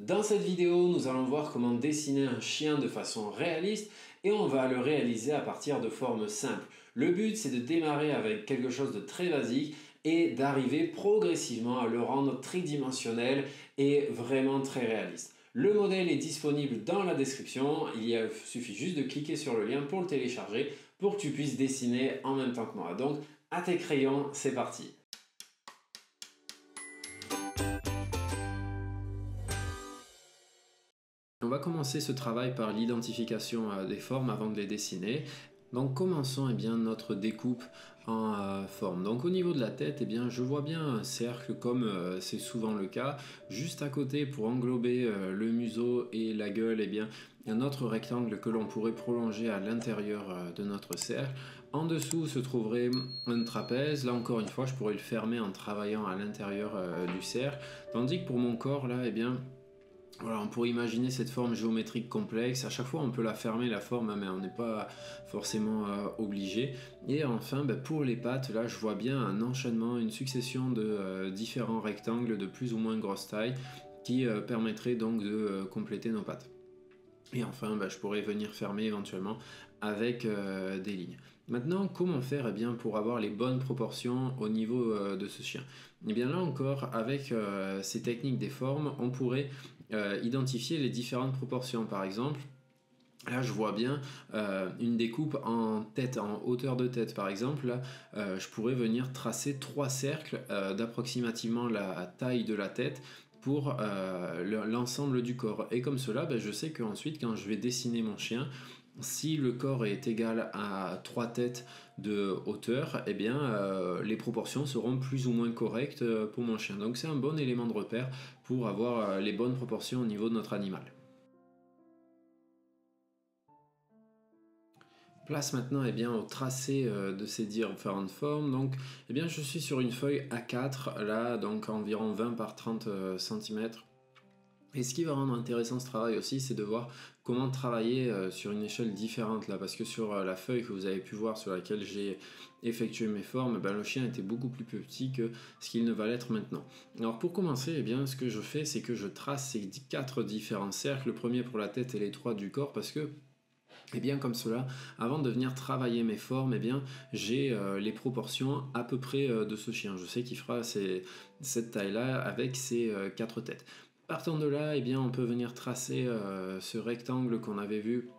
Dans cette vidéo, nous allons voir comment dessiner un chien de façon réaliste et on va le réaliser à partir de formes simples. Le but, c'est de démarrer avec quelque chose de très basique et d'arriver progressivement à le rendre tridimensionnel et vraiment très réaliste. Le modèle est disponible dans la description, suffit juste de cliquer sur le lien pour le télécharger pour que tu puisses dessiner en même temps que moi. Donc, à tes crayons, c'est parti! On va commencer ce travail par l'identification des formes avant de les dessiner. Donc commençons notre découpe en forme. Donc au niveau de la tête, je vois bien un cercle comme c'est souvent le cas. Juste à côté, pour englober le museau et la gueule, un autre rectangle que l'on pourrait prolonger à l'intérieur de notre cercle. En dessous se trouverait un trapèze. Là encore une fois, je pourrais le fermer en travaillant à l'intérieur du cercle. Tandis que pour mon corps, là, voilà, on pourrait imaginer cette forme géométrique complexe. À chaque fois, on peut la fermer, la forme, mais on n'est pas forcément obligé. Et enfin, pour les pattes, là, je vois bien un enchaînement, une succession de différents rectangles de plus ou moins grosse taille qui permettraient donc de compléter nos pattes. Et enfin, je pourrais venir fermer éventuellement avec des lignes. Maintenant, comment faire pour avoir les bonnes proportions au niveau de ce chien? Là encore, avec ces techniques des formes, on pourrait identifier les différentes proportions. Par exemple, là, je vois bien une découpe en tête, en hauteur de tête. Par exemple, là, je pourrais venir tracer 3 cercles d'approximativement la taille de la tête pour l'ensemble du corps. Et comme cela, je sais qu'ensuite, quand je vais dessiner mon chien, si le corps est égal à 3 têtes de hauteur, les proportions seront plus ou moins correctes pour mon chien. Donc c'est un bon élément de repère pour avoir les bonnes proportions au niveau de notre animal. Place maintenant au tracé de ces différentes formes. Donc je suis sur une feuille A4, là donc environ 20 par 30 cm. Et ce qui va rendre intéressant ce travail aussi, c'est de voir comment travailler sur une échelle différente là, parce que sur la feuille que vous avez pu voir sur laquelle j'ai effectué mes formes, le chien était beaucoup plus petit que ce qu'il ne va l'être maintenant. Alors pour commencer, ce que je fais, c'est que je trace ces 4 différents cercles, le premier pour la tête et les 3 du corps, parce que comme cela, avant de venir travailler mes formes, j'ai les proportions à peu près de ce chien. Je sais qu'il fera cette taille-là avec ses 4 têtes. Partant de là, on peut venir tracer ce rectangle qu'on avait vu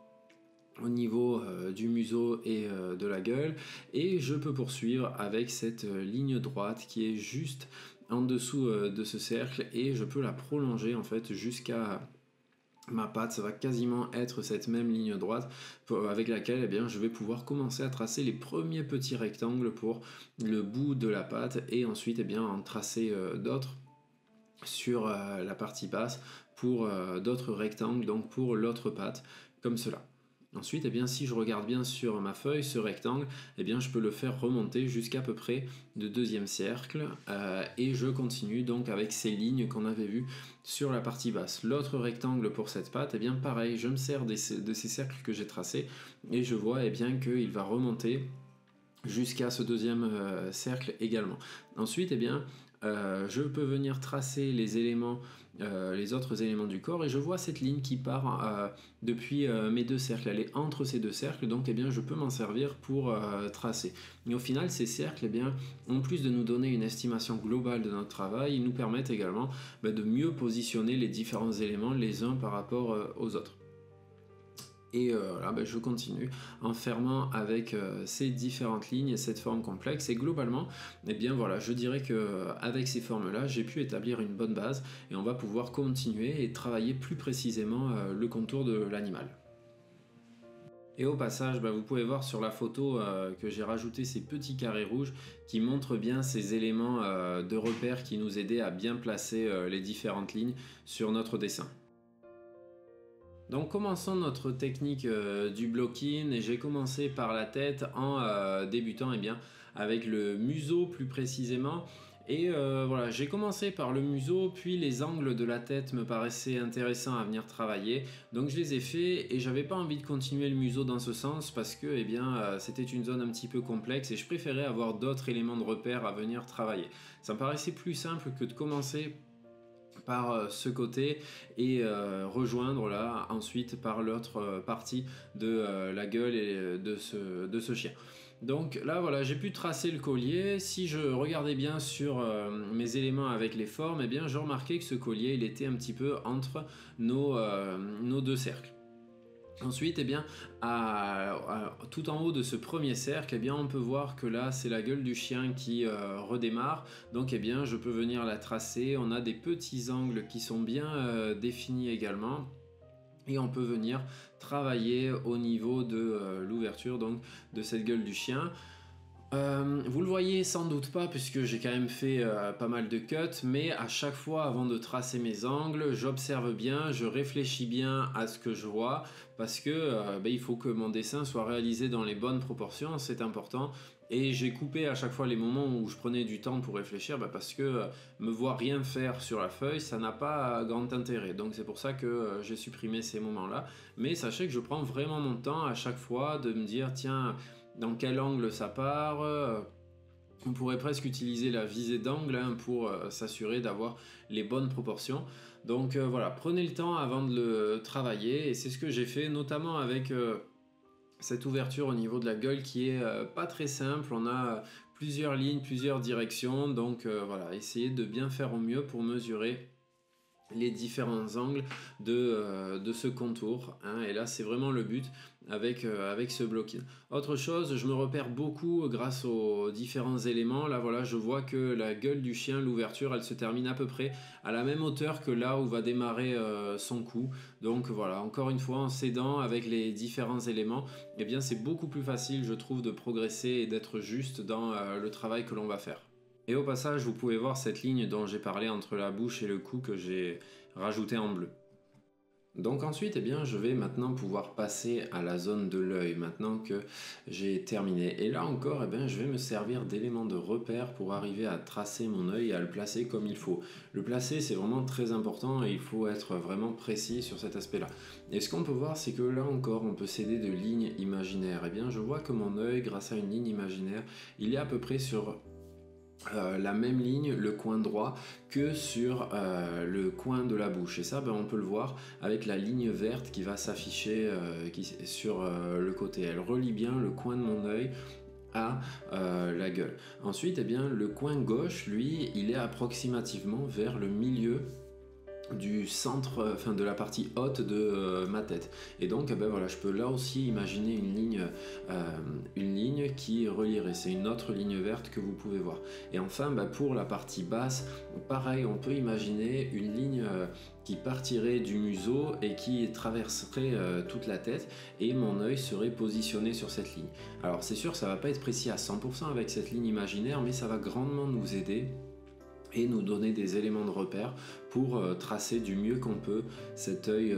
au niveau du museau et de la gueule, et je peux poursuivre avec cette ligne droite qui est juste en dessous de ce cercle, et je peux la prolonger en fait jusqu'à ma patte. Ça va quasiment être cette même ligne droite avec laquelle je vais pouvoir commencer à tracer les premiers petits rectangles pour le bout de la patte, et ensuite en tracer d'autres sur la partie basse pour d'autres rectangles, donc pour l'autre patte, comme cela. Ensuite, si je regarde bien sur ma feuille, ce rectangle, je peux le faire remonter jusqu'à peu près le deuxième cercle, et je continue donc avec ces lignes qu'on avait vues sur la partie basse. L'autre rectangle pour cette patte, pareil, je me sers de ces cercles que j'ai tracés, et je vois qu'il va remonter jusqu'à ce deuxième cercle également. Ensuite, je peux venir tracer les éléments, les autres éléments du corps, et je vois cette ligne qui part depuis mes 2 cercles. Elle est entre ces 2 cercles, donc je peux m'en servir pour tracer. Et au final, ces cercles, en plus de nous donner une estimation globale de notre travail, ils nous permettent également de mieux positionner les différents éléments les uns par rapport aux autres. Et là, je continue en fermant avec ces différentes lignes et cette forme complexe. Et globalement, je dirais qu'avec ces formes-là, j'ai pu établir une bonne base, et on va pouvoir continuer et travailler plus précisément le contour de l'animal. Et au passage, vous pouvez voir sur la photo que j'ai rajouté ces petits carrés rouges qui montrent bien ces éléments de repère qui nous aidaient à bien placer les différentes lignes sur notre dessin. Donc commençons notre technique du block-in, et j'ai commencé par la tête en débutant avec le museau plus précisément. Et voilà, j'ai commencé par le museau, puis les angles de la tête me paraissaient intéressants à venir travailler, donc je les ai faits, et j'avais pas envie de continuer le museau dans ce sens parce que c'était une zone un petit peu complexe et je préférais avoir d'autres éléments de repère à venir travailler. Ça me paraissait plus simple que de commencer par ce côté et rejoindre là ensuite par l'autre partie de la gueule et de ce chien. Donc là voilà, j'ai pu tracer le collier. Si je regardais bien sur mes éléments avec les formes, eh bien je remarquais que ce collier il était un petit peu entre nos deux cercles. Ensuite, eh bien, tout en haut de ce premier cercle, eh bien, on peut voir que là, c'est la gueule du chien qui redémarre. Donc, eh bien, je peux venir la tracer. On a des petits angles qui sont bien définis également. Et on peut venir travailler au niveau de l'ouverture donc de cette gueule du chien. Vous le voyez sans doute pas puisque j'ai quand même fait pas mal de cuts, mais à chaque fois avant de tracer mes angles, j'observe bien, je réfléchis bien à ce que je vois parce que il faut que mon dessin soit réalisé dans les bonnes proportions, c'est important. Et j'ai coupé à chaque fois les moments où je prenais du temps pour réfléchir parce que me voir rien faire sur la feuille, ça n'a pas grand intérêt. Donc c'est pour ça que j'ai supprimé ces moments-là. Mais sachez que je prends vraiment mon temps à chaque fois de me dire tiens, dans quel angle ça part. On pourrait presque utiliser la visée d'angle pour s'assurer d'avoir les bonnes proportions. Donc voilà, prenez le temps avant de le travailler et c'est ce que j'ai fait notamment avec cette ouverture au niveau de la gueule qui est pas très simple. On a plusieurs lignes, plusieurs directions. Donc voilà, essayez de bien faire au mieux pour mesurer les différents angles de ce contour et là c'est vraiment le but avec ce block-in. Autre chose, je me repère beaucoup grâce aux différents éléments. Là voilà, je vois que la gueule du chien, l'ouverture, elle se termine à peu près à la même hauteur que là où va démarrer son cou. Donc voilà, encore une fois, en s'aidant avec les différents éléments, eh bien c'est beaucoup plus facile je trouve de progresser et d'être juste dans le travail que l'on va faire. Et au passage, vous pouvez voir cette ligne dont j'ai parlé entre la bouche et le cou que j'ai rajouté en bleu. Donc ensuite, eh bien, je vais maintenant pouvoir passer à la zone de l'œil, maintenant que j'ai terminé. Et là encore, eh bien, je vais me servir d'éléments de repère pour arriver à tracer mon œil et à le placer comme il faut. Le placer, c'est vraiment très important et il faut être vraiment précis sur cet aspect-là. Et ce qu'on peut voir, c'est que là encore, on peut s'aider de lignes imaginaires. Eh bien, je vois que mon œil, grâce à une ligne imaginaire, il est à peu près sur la même ligne, le coin droit, que sur le coin de la bouche. Et ça, on peut le voir avec la ligne verte qui va s'afficher sur le côté. Elle relie bien le coin de mon œil à la gueule. Ensuite, eh bien, le coin gauche, lui, il est approximativement vers le milieu du centre, enfin de la partie haute de ma tête. Et donc voilà, je peux là aussi imaginer une ligne qui relierait. C'est une autre ligne verte que vous pouvez voir. Et enfin, pour la partie basse, pareil, on peut imaginer une ligne qui partirait du museau et qui traverserait toute la tête et mon œil serait positionné sur cette ligne. Alors c'est sûr, ça va pas être précis à 100% avec cette ligne imaginaire, mais ça va grandement nous aider et nous donner des éléments de repère pour tracer du mieux qu'on peut cet œil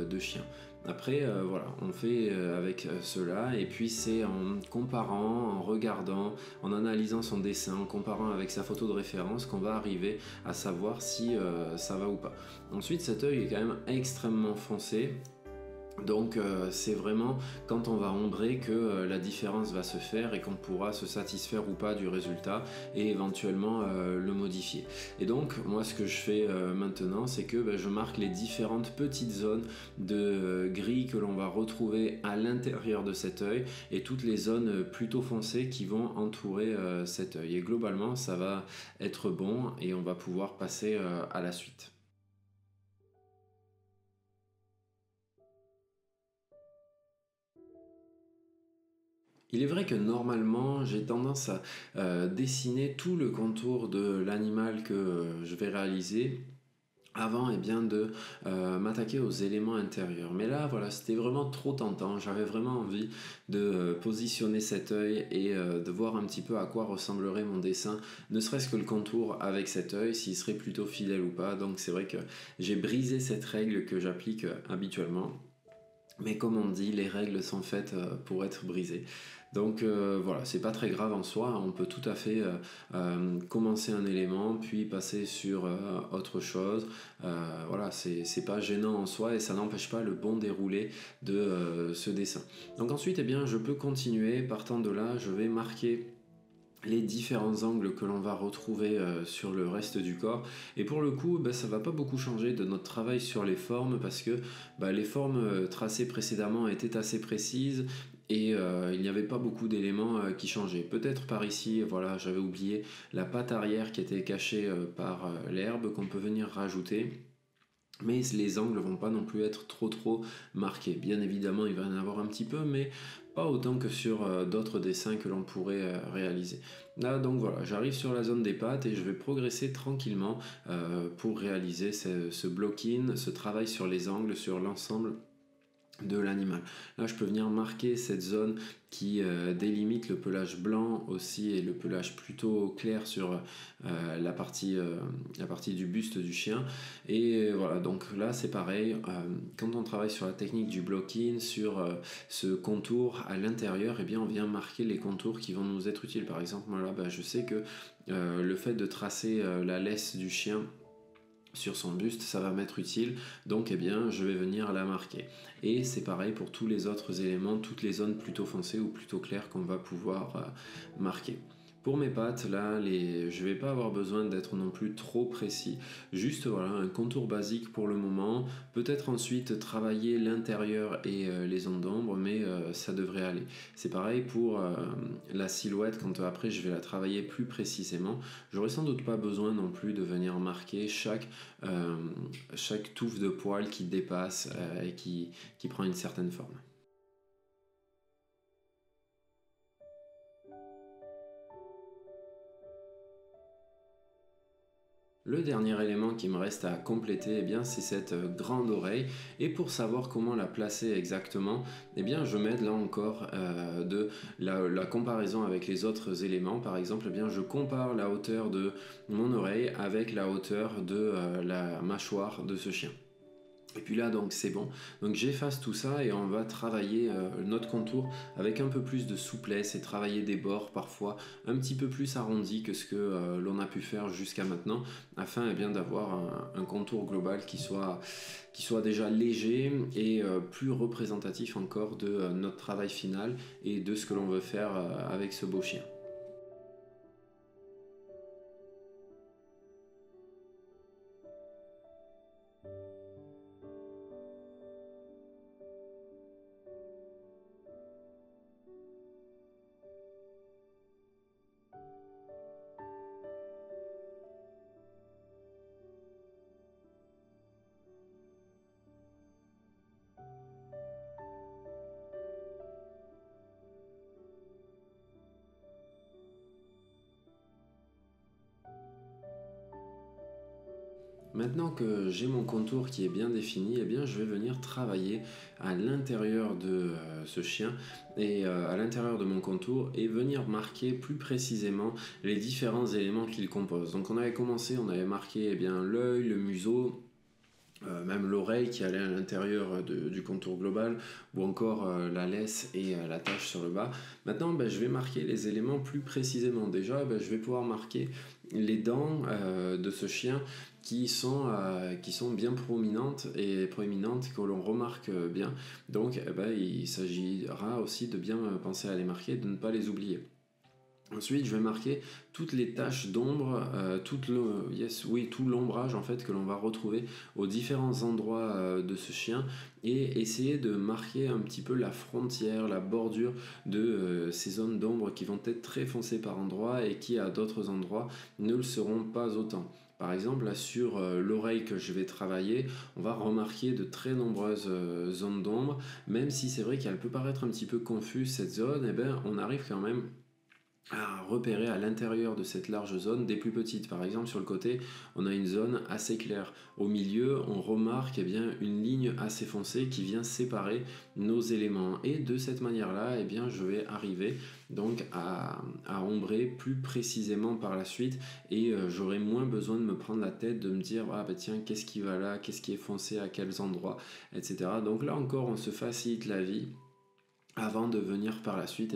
de chien. Après, voilà, on fait avec cela et puis c'est en comparant, en regardant, en analysant son dessin, en comparant avec sa photo de référence qu'on va arriver à savoir si ça va ou pas. Ensuite, cet œil est quand même extrêmement foncé. Donc c'est vraiment quand on va ombrer que la différence va se faire et qu'on pourra se satisfaire ou pas du résultat et éventuellement le modifier. Et donc moi ce que je fais maintenant c'est que je marque les différentes petites zones de gris que l'on va retrouver à l'intérieur de cet œil et toutes les zones plutôt foncées qui vont entourer cet œil. Et globalement ça va être bon et on va pouvoir passer à la suite. Il est vrai que normalement, j'ai tendance à dessiner tout le contour de l'animal que je vais réaliser avant de m'attaquer aux éléments intérieurs. Mais là, voilà, c'était vraiment trop tentant. J'avais vraiment envie de positionner cet œil et de voir un petit peu à quoi ressemblerait mon dessin, ne serait-ce que le contour avec cet œil, s'il serait plutôt fidèle ou pas. Donc c'est vrai que j'ai brisé cette règle que j'applique habituellement. Mais comme on dit, les règles sont faites pour être brisées. Donc voilà, c'est pas très grave en soi, on peut tout à fait commencer un élément, puis passer sur autre chose. Voilà, c'est pas gênant en soi et ça n'empêche pas le bon déroulé de ce dessin. Donc ensuite, je peux continuer, partant de là, je vais marquer les différents angles que l'on va retrouver sur le reste du corps. Et pour le coup, ça va pas beaucoup changer de notre travail sur les formes parce que les formes tracées précédemment étaient assez précises et il n'y avait pas beaucoup d'éléments qui changeaient. Peut-être par ici, voilà, j'avais oublié la patte arrière qui était cachée par l'herbe qu'on peut venir rajouter. Mais les angles vont pas non plus être trop marqués. Bien évidemment, il va y en avoir un petit peu, mais pas autant que sur d'autres dessins que l'on pourrait réaliser. Là, donc voilà, j'arrive sur la zone des pattes et je vais progresser tranquillement pour réaliser ce block-in, ce travail sur les angles, sur l'ensemble de l'animal. Là, je peux venir marquer cette zone qui délimite le pelage blanc aussi et le pelage plutôt clair sur la partie du buste du chien. Et voilà, donc là c'est pareil, quand on travaille sur la technique du block-in, sur ce contour à l'intérieur, eh bien on vient marquer les contours qui vont nous être utiles. Par exemple, moi là, je sais que le fait de tracer la laisse du chien sur son buste, ça va m'être utile, donc je vais venir la marquer. Et c'est pareil pour tous les autres éléments, toutes les zones plutôt foncées ou plutôt claires qu'on va pouvoir marquer. Pour mes pattes, là, je vais pas avoir besoin d'être non plus trop précis. Juste voilà, un contour basique pour le moment. Peut-être ensuite travailler l'intérieur et les zones d'ombre, mais ça devrait aller. C'est pareil pour la silhouette, quand après je vais la travailler plus précisément. J'aurai sans doute pas besoin non plus de venir marquer chaque touffe de poils qui dépasse et qui prend une certaine forme. Le dernier élément qui me reste à compléter, c'est cette grande oreille. Et pour savoir comment la placer exactement, je m'aide là encore de la comparaison avec les autres éléments. Par exemple, je compare la hauteur de mon oreille avec la hauteur de la mâchoire de ce chien. Et puis là, donc c'est bon. Donc j'efface tout ça et on va travailler notre contour avec un peu plus de souplesse et travailler des bords parfois un petit peu plus arrondis que ce que l'on a pu faire jusqu'à maintenant, afin d'avoir un contour global qui soit déjà léger et plus représentatif encore de notre travail final et de ce que l'on veut faire avec ce beau chien. Maintenant que j'ai mon contour qui est bien défini, je vais venir travailler à l'intérieur de ce chien et à l'intérieur de mon contour et venir marquer plus précisément les différents éléments qu'il compose. Donc on avait commencé, on avait marqué l'œil, le museau, même l'oreille qui allait à l'intérieur du contour global, ou encore la laisse et la tache sur le bas. Maintenant, je vais marquer les éléments plus précisément. Déjà, je vais pouvoir marquer les dents de ce chien qui sont bien proéminentes et proéminentes, que l'on remarque bien. Donc, il s'agira aussi de bien penser à les marquer, de ne pas les oublier. Ensuite, je vais marquer toutes les taches d'ombre, tout l'ombrage en fait que l'on va retrouver aux différents endroits de ce chien, et essayer de marquer un petit peu la frontière, la bordure de ces zones d'ombre qui vont être très foncées par endroits et qui à d'autres endroits ne le seront pas autant. Par exemple, là sur l'oreille que je vais travailler, on va remarquer de très nombreuses zones d'ombre, même si c'est vrai qu'elle peut paraître un petit peu confuse cette zone, on arrive quand même à repérer à l'intérieur de cette large zone des plus petites. Par exemple, sur le côté, on a une zone assez claire. Au milieu, on remarque une ligne assez foncée qui vient séparer nos éléments. Et de cette manière-là, je vais arriver donc à ombrer plus précisément par la suite, et j'aurai moins besoin de me prendre la tête, de me dire tiens, qu'est-ce qui va là, qu'est-ce qui est foncé à quels endroits, etc. Donc là encore, on se facilite la vie avant de venir par la suite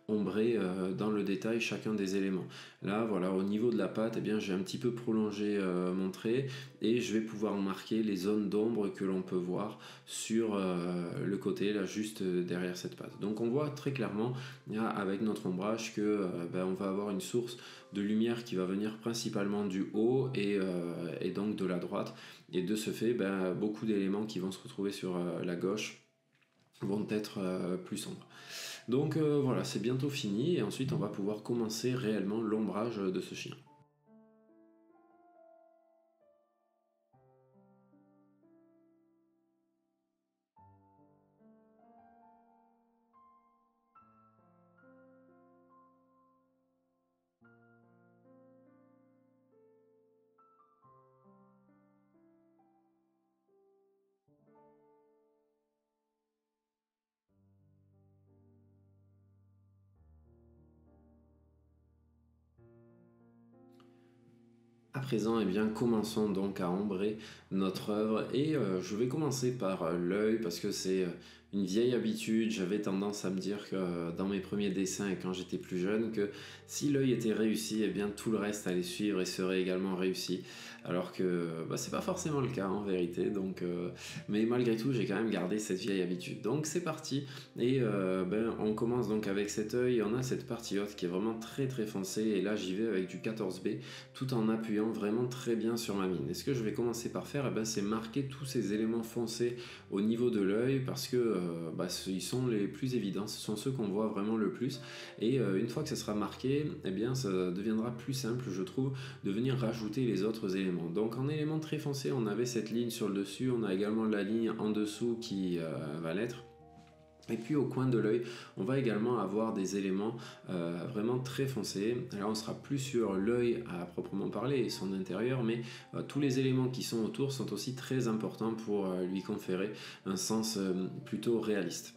ombrer dans le détail chacun des éléments. Là, voilà, au niveau de la pâte, eh bien, j'ai un petit peu prolongé mon trait et je vais pouvoir marquer les zones d'ombre que l'on peut voir sur le côté, là, juste derrière cette pâte. Donc on voit très clairement là, avec notre ombrage que on va avoir une source de lumière qui va venir principalement du haut et donc de la droite. Et de ce fait, beaucoup d'éléments qui vont se retrouver sur la gauche vont être plus sombres. Donc voilà, c'est bientôt fini et ensuite on va pouvoir commencer réellement l'ombrage de ce chien. À présent, eh bien, commençons donc à ombrer notre œuvre et je vais commencer par l'œil parce que c'est une vieille habitude. J'avais tendance à me dire que dans mes premiers dessins et quand j'étais plus jeune que si l'œil était réussi, eh bien tout le reste allait suivre et serait également réussi. Alors que c'est pas forcément le cas en vérité. Donc, mais malgré tout, j'ai quand même gardé cette vieille habitude. Donc c'est parti et on commence donc avec cet œil. On a cette partie haute qui est vraiment très très foncée et là j'y vais avec du 14B tout en appuyant vraiment très bien sur ma mine. Et ce que je vais commencer par faire, c'est marquer tous ces éléments foncés au niveau de l'œil parce que ils sont les plus évidents, ce sont ceux qu'on voit vraiment le plus. Et une fois que ça sera marqué, ça deviendra plus simple, je trouve, de venir rajouter les autres éléments. Donc en élément très foncé, on avait cette ligne sur le dessus, on a également la ligne en dessous qui va l'être. Et puis au coin de l'œil, on va également avoir des éléments vraiment très foncés. Alors on sera plus sur l'œil à proprement parler et son intérieur, mais tous les éléments qui sont autour sont aussi très importants pour lui conférer un sens plutôt réaliste.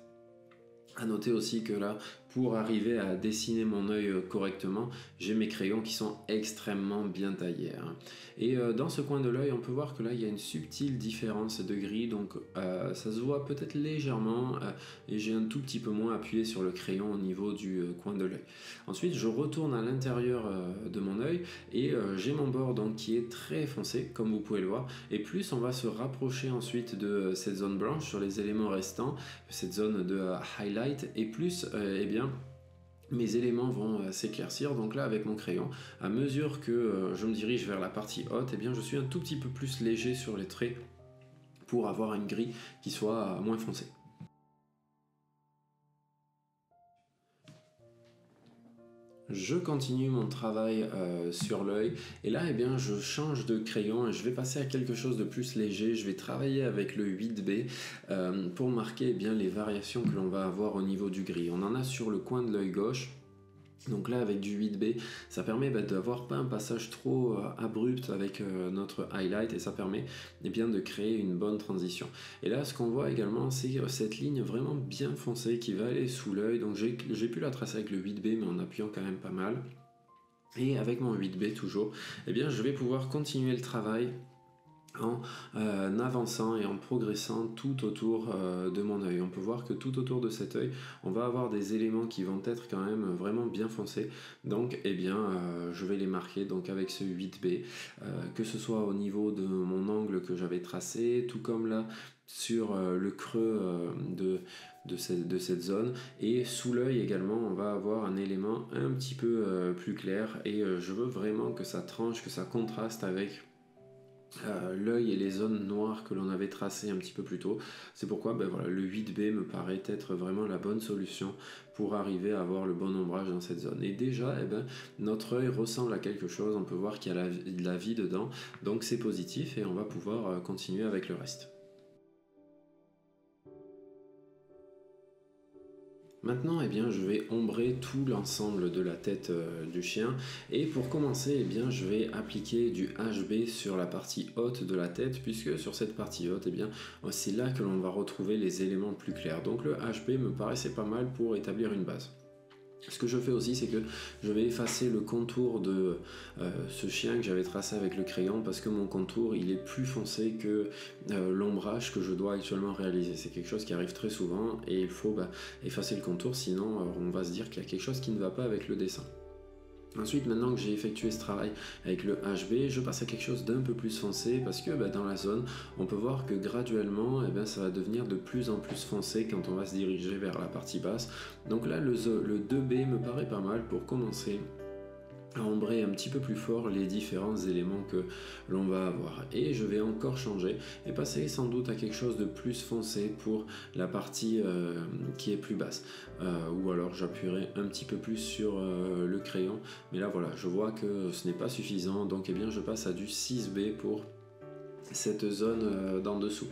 A noter aussi que là, pour arriver à dessiner mon œil correctement, j'ai mes crayons qui sont extrêmement bien taillés. Et dans ce coin de l'œil, on peut voir que là, il y a une subtile différence de gris, donc ça se voit peut-être légèrement, et j'ai un tout petit peu moins appuyé sur le crayon au niveau du coin de l'œil. Ensuite, je retourne à l'intérieur de mon œil, et j'ai mon bord donc, qui est très foncé, comme vous pouvez le voir, et plus on va se rapprocher ensuite de cette zone blanche sur les éléments restants, cette zone de highlight, et plus, mes éléments vont s'éclaircir. Donc là, avec mon crayon, à mesure que je me dirige vers la partie haute, je suis un tout petit peu plus léger sur les traits pour avoir un gris qui soit moins foncé. Je continue mon travail sur l'œil et là je change de crayon et je vais passer à quelque chose de plus léger. Je vais travailler avec le 8B pour marquer les variations que l'on va avoir au niveau du gris. On en a sur le coin de l'œil gauche. Donc là avec du 8B ça permet d'avoir pas un passage trop abrupt avec notre highlight et ça permet de créer une bonne transition. Et là ce qu'on voit également c'est cette ligne vraiment bien foncée qui va aller sous l'œil. Donc j'ai pu la tracer avec le 8B mais en appuyant quand même pas mal. Et avec mon 8B toujours, je vais pouvoir continuer le travail en avançant et en progressant tout autour de mon œil. On peut voir que tout autour de cet œil, on va avoir des éléments qui vont être quand même vraiment bien foncés. Donc je vais les marquer donc avec ce 8B, que ce soit au niveau de mon angle que j'avais tracé, tout comme là sur le creux de cette zone, et sous l'œil également on va avoir un élément un petit peu plus clair et je veux vraiment que ça tranche, que ça contraste avec l'œil et les zones noires que l'on avait tracées un petit peu plus tôt. C'est pourquoi le 8B me paraît être vraiment la bonne solution pour arriver à avoir le bon ombrage dans cette zone. Et déjà, notre œil ressemble à quelque chose, on peut voir qu'il y a de la vie dedans, donc c'est positif et on va pouvoir continuer avec le reste. Maintenant, je vais ombrer tout l'ensemble de la tête du chien. Et pour commencer, je vais appliquer du HB sur la partie haute de la tête, puisque sur cette partie haute, c'est là que l'on va retrouver les éléments plus clairs. Donc le HB me paraissait pas mal pour établir une base. Ce que je fais aussi, c'est que je vais effacer le contour de ce chien que j'avais tracé avec le crayon, parce que mon contour il est plus foncé que l'ombrage que je dois actuellement réaliser. C'est quelque chose qui arrive très souvent et il faut effacer le contour, sinon on va se dire qu'il y a quelque chose qui ne va pas avec le dessin. Ensuite, maintenant que j'ai effectué ce travail avec le HB, je passe à quelque chose d'un peu plus foncé, parce que dans la zone, on peut voir que graduellement, ça va devenir de plus en plus foncé quand on va se diriger vers la partie basse. Donc là, le 2B me paraît pas mal pour commencer à ombrer un petit peu plus fort les différents éléments que l'on va avoir. Et je vais encore changer et passer sans doute à quelque chose de plus foncé pour la partie qui est plus basse. Ou alors j'appuierai un petit peu plus sur le crayon. Mais là voilà, je vois que ce n'est pas suffisant, donc je passe à du 6B pour cette zone d'en dessous.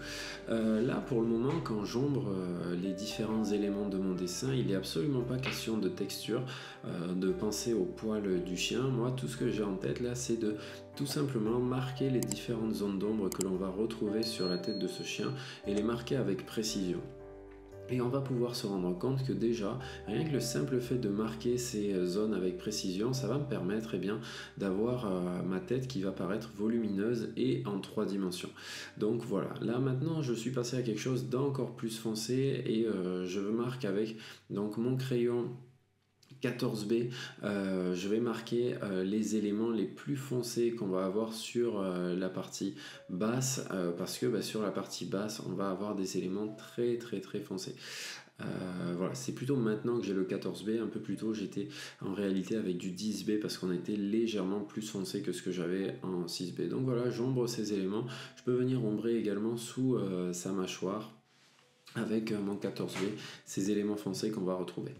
Là pour le moment, quand j'ombre les différents éléments de mon dessin, il n'est absolument pas question de texture, de penser au poil du chien. Moi tout ce que j'ai en tête là, c'est de tout simplement marquer les différentes zones d'ombre que l'on va retrouver sur la tête de ce chien et les marquer avec précision. Et on va pouvoir se rendre compte que déjà, rien que le simple fait de marquer ces zones avec précision, ça va me permettre d'avoir ma tête qui va paraître volumineuse et en 3 dimensions. Donc voilà, là maintenant je suis passé à quelque chose d'encore plus foncé et je marque avec donc mon crayon 14B, je vais marquer les éléments les plus foncés qu'on va avoir sur la partie basse, parce que sur la partie basse on va avoir des éléments très très très foncés. Voilà, c'est plutôt maintenant que j'ai le 14B, un peu plus tôt j'étais en réalité avec du 10B parce qu'on était légèrement plus foncé que ce que j'avais en 6B. Donc voilà, j'ombre ces éléments. Je peux venir ombrer également sous sa mâchoire avec mon 14B, ces éléments foncés qu'on va retrouver.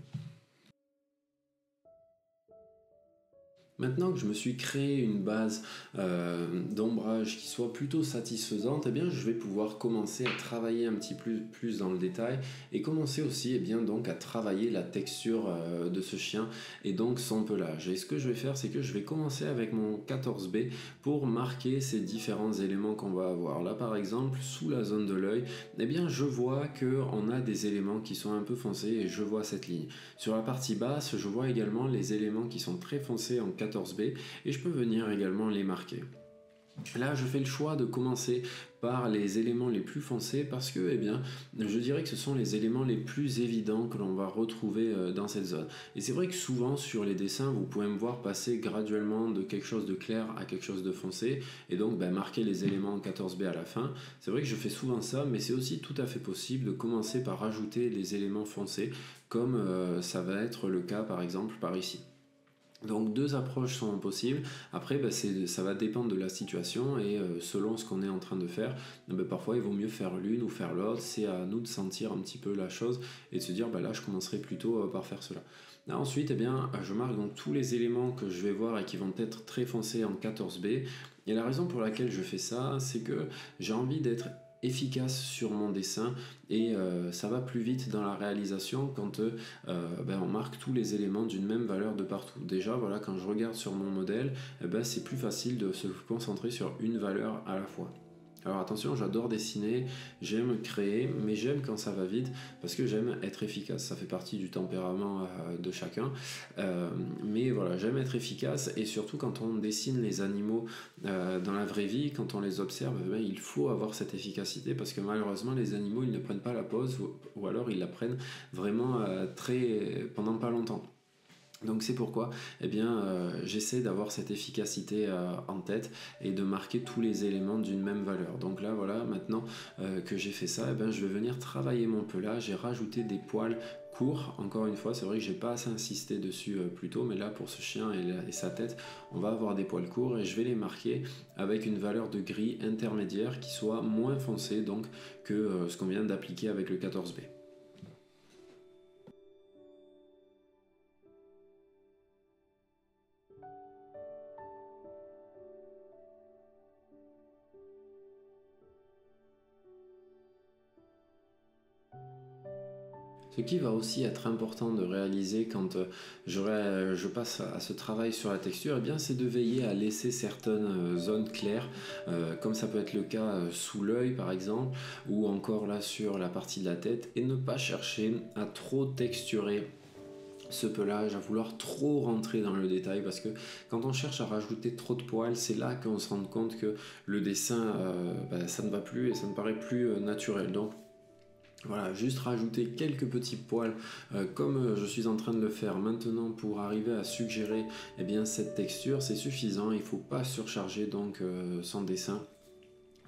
Maintenant que je me suis créé une base d'ombrage qui soit plutôt satisfaisante, je vais pouvoir commencer à travailler un petit peu plus dans le détail et commencer aussi donc à travailler la texture de ce chien et donc son pelage. Et ce que je vais faire, c'est que je vais commencer avec mon 14B pour marquer ces différents éléments qu'on va avoir. Là par exemple, sous la zone de l'œil, je vois qu'on a des éléments qui sont un peu foncés et je vois cette ligne. Sur la partie basse, je vois également les éléments qui sont très foncés en 14B et je peux venir également les marquer. Là, je fais le choix de commencer par les éléments les plus foncés parce que je dirais que ce sont les éléments les plus évidents que l'on va retrouver dans cette zone. Et c'est vrai que souvent sur les dessins, vous pouvez me voir passer graduellement de quelque chose de clair à quelque chose de foncé et donc marquer les éléments en 14B à la fin. C'est vrai que je fais souvent ça, mais c'est aussi tout à fait possible de commencer par rajouter les éléments foncés comme ça va être le cas par exemple par ici. Donc deux approches sont possibles. Après ça va dépendre de la situation et selon ce qu'on est en train de faire, parfois il vaut mieux faire l'une ou faire l'autre. C'est à nous de sentir un petit peu la chose et de se dire là je commencerai plutôt par faire cela. Là, ensuite je marque donc tous les éléments que je vais voir et qui vont être très foncés en 14B. Et la raison pour laquelle je fais ça, c'est que j'ai envie d'être efficace sur mon dessin et ça va plus vite dans la réalisation quand on marque tous les éléments d'une même valeur de partout. Déjà voilà, quand je regarde sur mon modèle, c'est plus facile de se concentrer sur une valeur à la fois. Alors attention, j'adore dessiner, j'aime créer, mais j'aime quand ça va vite parce que j'aime être efficace. Ça fait partie du tempérament de chacun. Mais voilà, j'aime être efficace et surtout quand on dessine les animaux dans la vraie vie, quand on les observe, il faut avoir cette efficacité parce que malheureusement les animaux ils ne prennent pas la pause ou alors ils la prennent vraiment pendant pas longtemps. Donc c'est pourquoi j'essaie d'avoir cette efficacité en tête et de marquer tous les éléments d'une même valeur. Donc là voilà, maintenant que j'ai fait ça, je vais venir travailler mon pelage et rajouter des poils courts. Encore une fois, c'est vrai que j'ai pas assez insisté dessus plus tôt, mais là pour ce chien et sa tête, on va avoir des poils courts et je vais les marquer avec une valeur de gris intermédiaire qui soit moins foncée donc que ce qu'on vient d'appliquer avec le 14B. Ce qui va aussi être important de réaliser quand je passe à ce travail sur la texture, c'est de veiller à laisser certaines zones claires, comme ça peut être le cas sous l'œil par exemple, ou encore là sur la partie de la tête, et ne pas chercher à trop texturer ce pelage, à vouloir trop rentrer dans le détail, parce que quand on cherche à rajouter trop de poils, c'est là qu'on se rend compte que le dessin, ça ne va plus et ça ne paraît plus naturel. Donc voilà, juste rajouter quelques petits poils comme je suis en train de le faire maintenant pour arriver à suggérer cette texture, c'est suffisant. Il ne faut pas surcharger donc son dessin.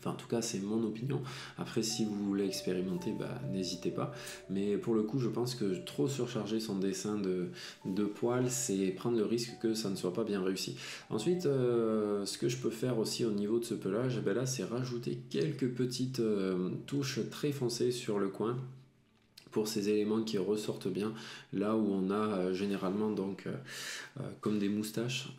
Enfin, en tout cas, c'est mon opinion. Après, si vous voulez expérimenter, n'hésitez pas. Mais pour le coup, je pense que trop surcharger son dessin de poils, c'est prendre le risque que ça ne soit pas bien réussi. Ensuite, ce que je peux faire aussi au niveau de ce pelage, là, c'est rajouter quelques petites touches très foncées sur le coin pour ces éléments qui ressortent bien, là où on a généralement donc comme des moustaches,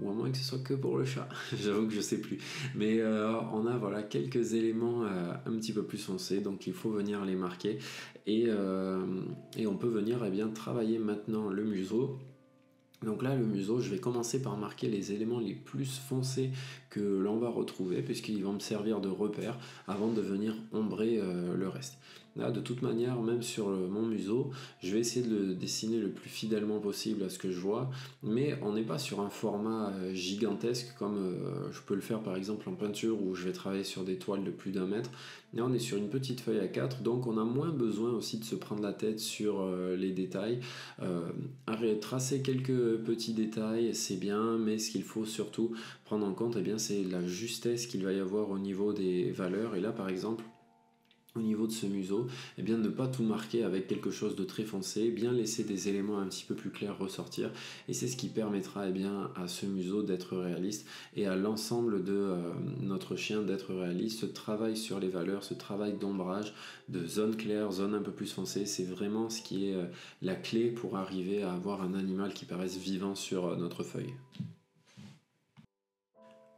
ou à moins que ce soit que pour le chat, j'avoue que je sais plus, mais on a voilà quelques éléments un petit peu plus foncés, donc il faut venir les marquer, et on peut venir travailler maintenant le museau. Donc là, le museau, je vais commencer par marquer les éléments les plus foncés que l'on va retrouver, puisqu'ils vont me servir de repère avant de venir ombrer le reste. Là, de toute manière, même sur mon museau, je vais essayer de le dessiner le plus fidèlement possible à ce que je vois, mais on n'est pas sur un format gigantesque comme je peux le faire par exemple en peinture, où je vais travailler sur des toiles de plus d'1 mètre. Là, on est sur une petite feuille A4, donc on a moins besoin aussi de se prendre la tête sur les détails. Tracer quelques petits détails, c'est bien, mais ce qu'il faut surtout prendre en compte, c'est la justesse qu'il va y avoir au niveau des valeurs. Et là, par exemple, au niveau de ce museau, ne pas tout marquer avec quelque chose de très foncé, bien laisser des éléments un petit peu plus clairs ressortir, et c'est ce qui permettra à ce museau d'être réaliste, et à l'ensemble de notre chien d'être réaliste. Ce travail sur les valeurs, ce travail d'ombrage, de zone claire, zone un peu plus foncée, c'est vraiment ce qui est la clé pour arriver à avoir un animal qui paraisse vivant sur notre feuille.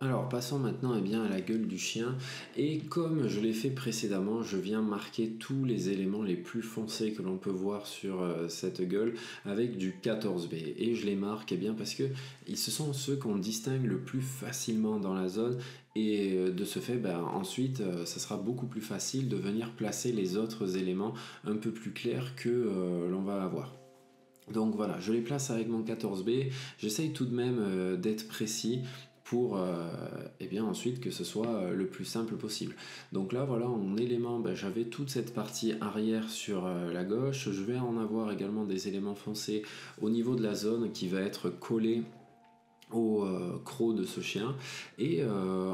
Alors passons maintenant à la gueule du chien, et comme je l'ai fait précédemment, je viens marquer tous les éléments les plus foncés que l'on peut voir sur cette gueule avec du 14B, et je les marque parce que ce sont ceux qu'on distingue le plus facilement dans la zone, et de ce fait ensuite ça sera beaucoup plus facile de venir placer les autres éléments un peu plus clairs que l'on va avoir. Donc voilà, je les place avec mon 14B, j'essaye tout de même d'être précis pour ensuite que ce soit le plus simple possible. Donc là voilà, en élément, j'avais toute cette partie arrière sur la gauche, je vais en avoir également des éléments foncés au niveau de la zone qui va être collée au croc de ce chien, et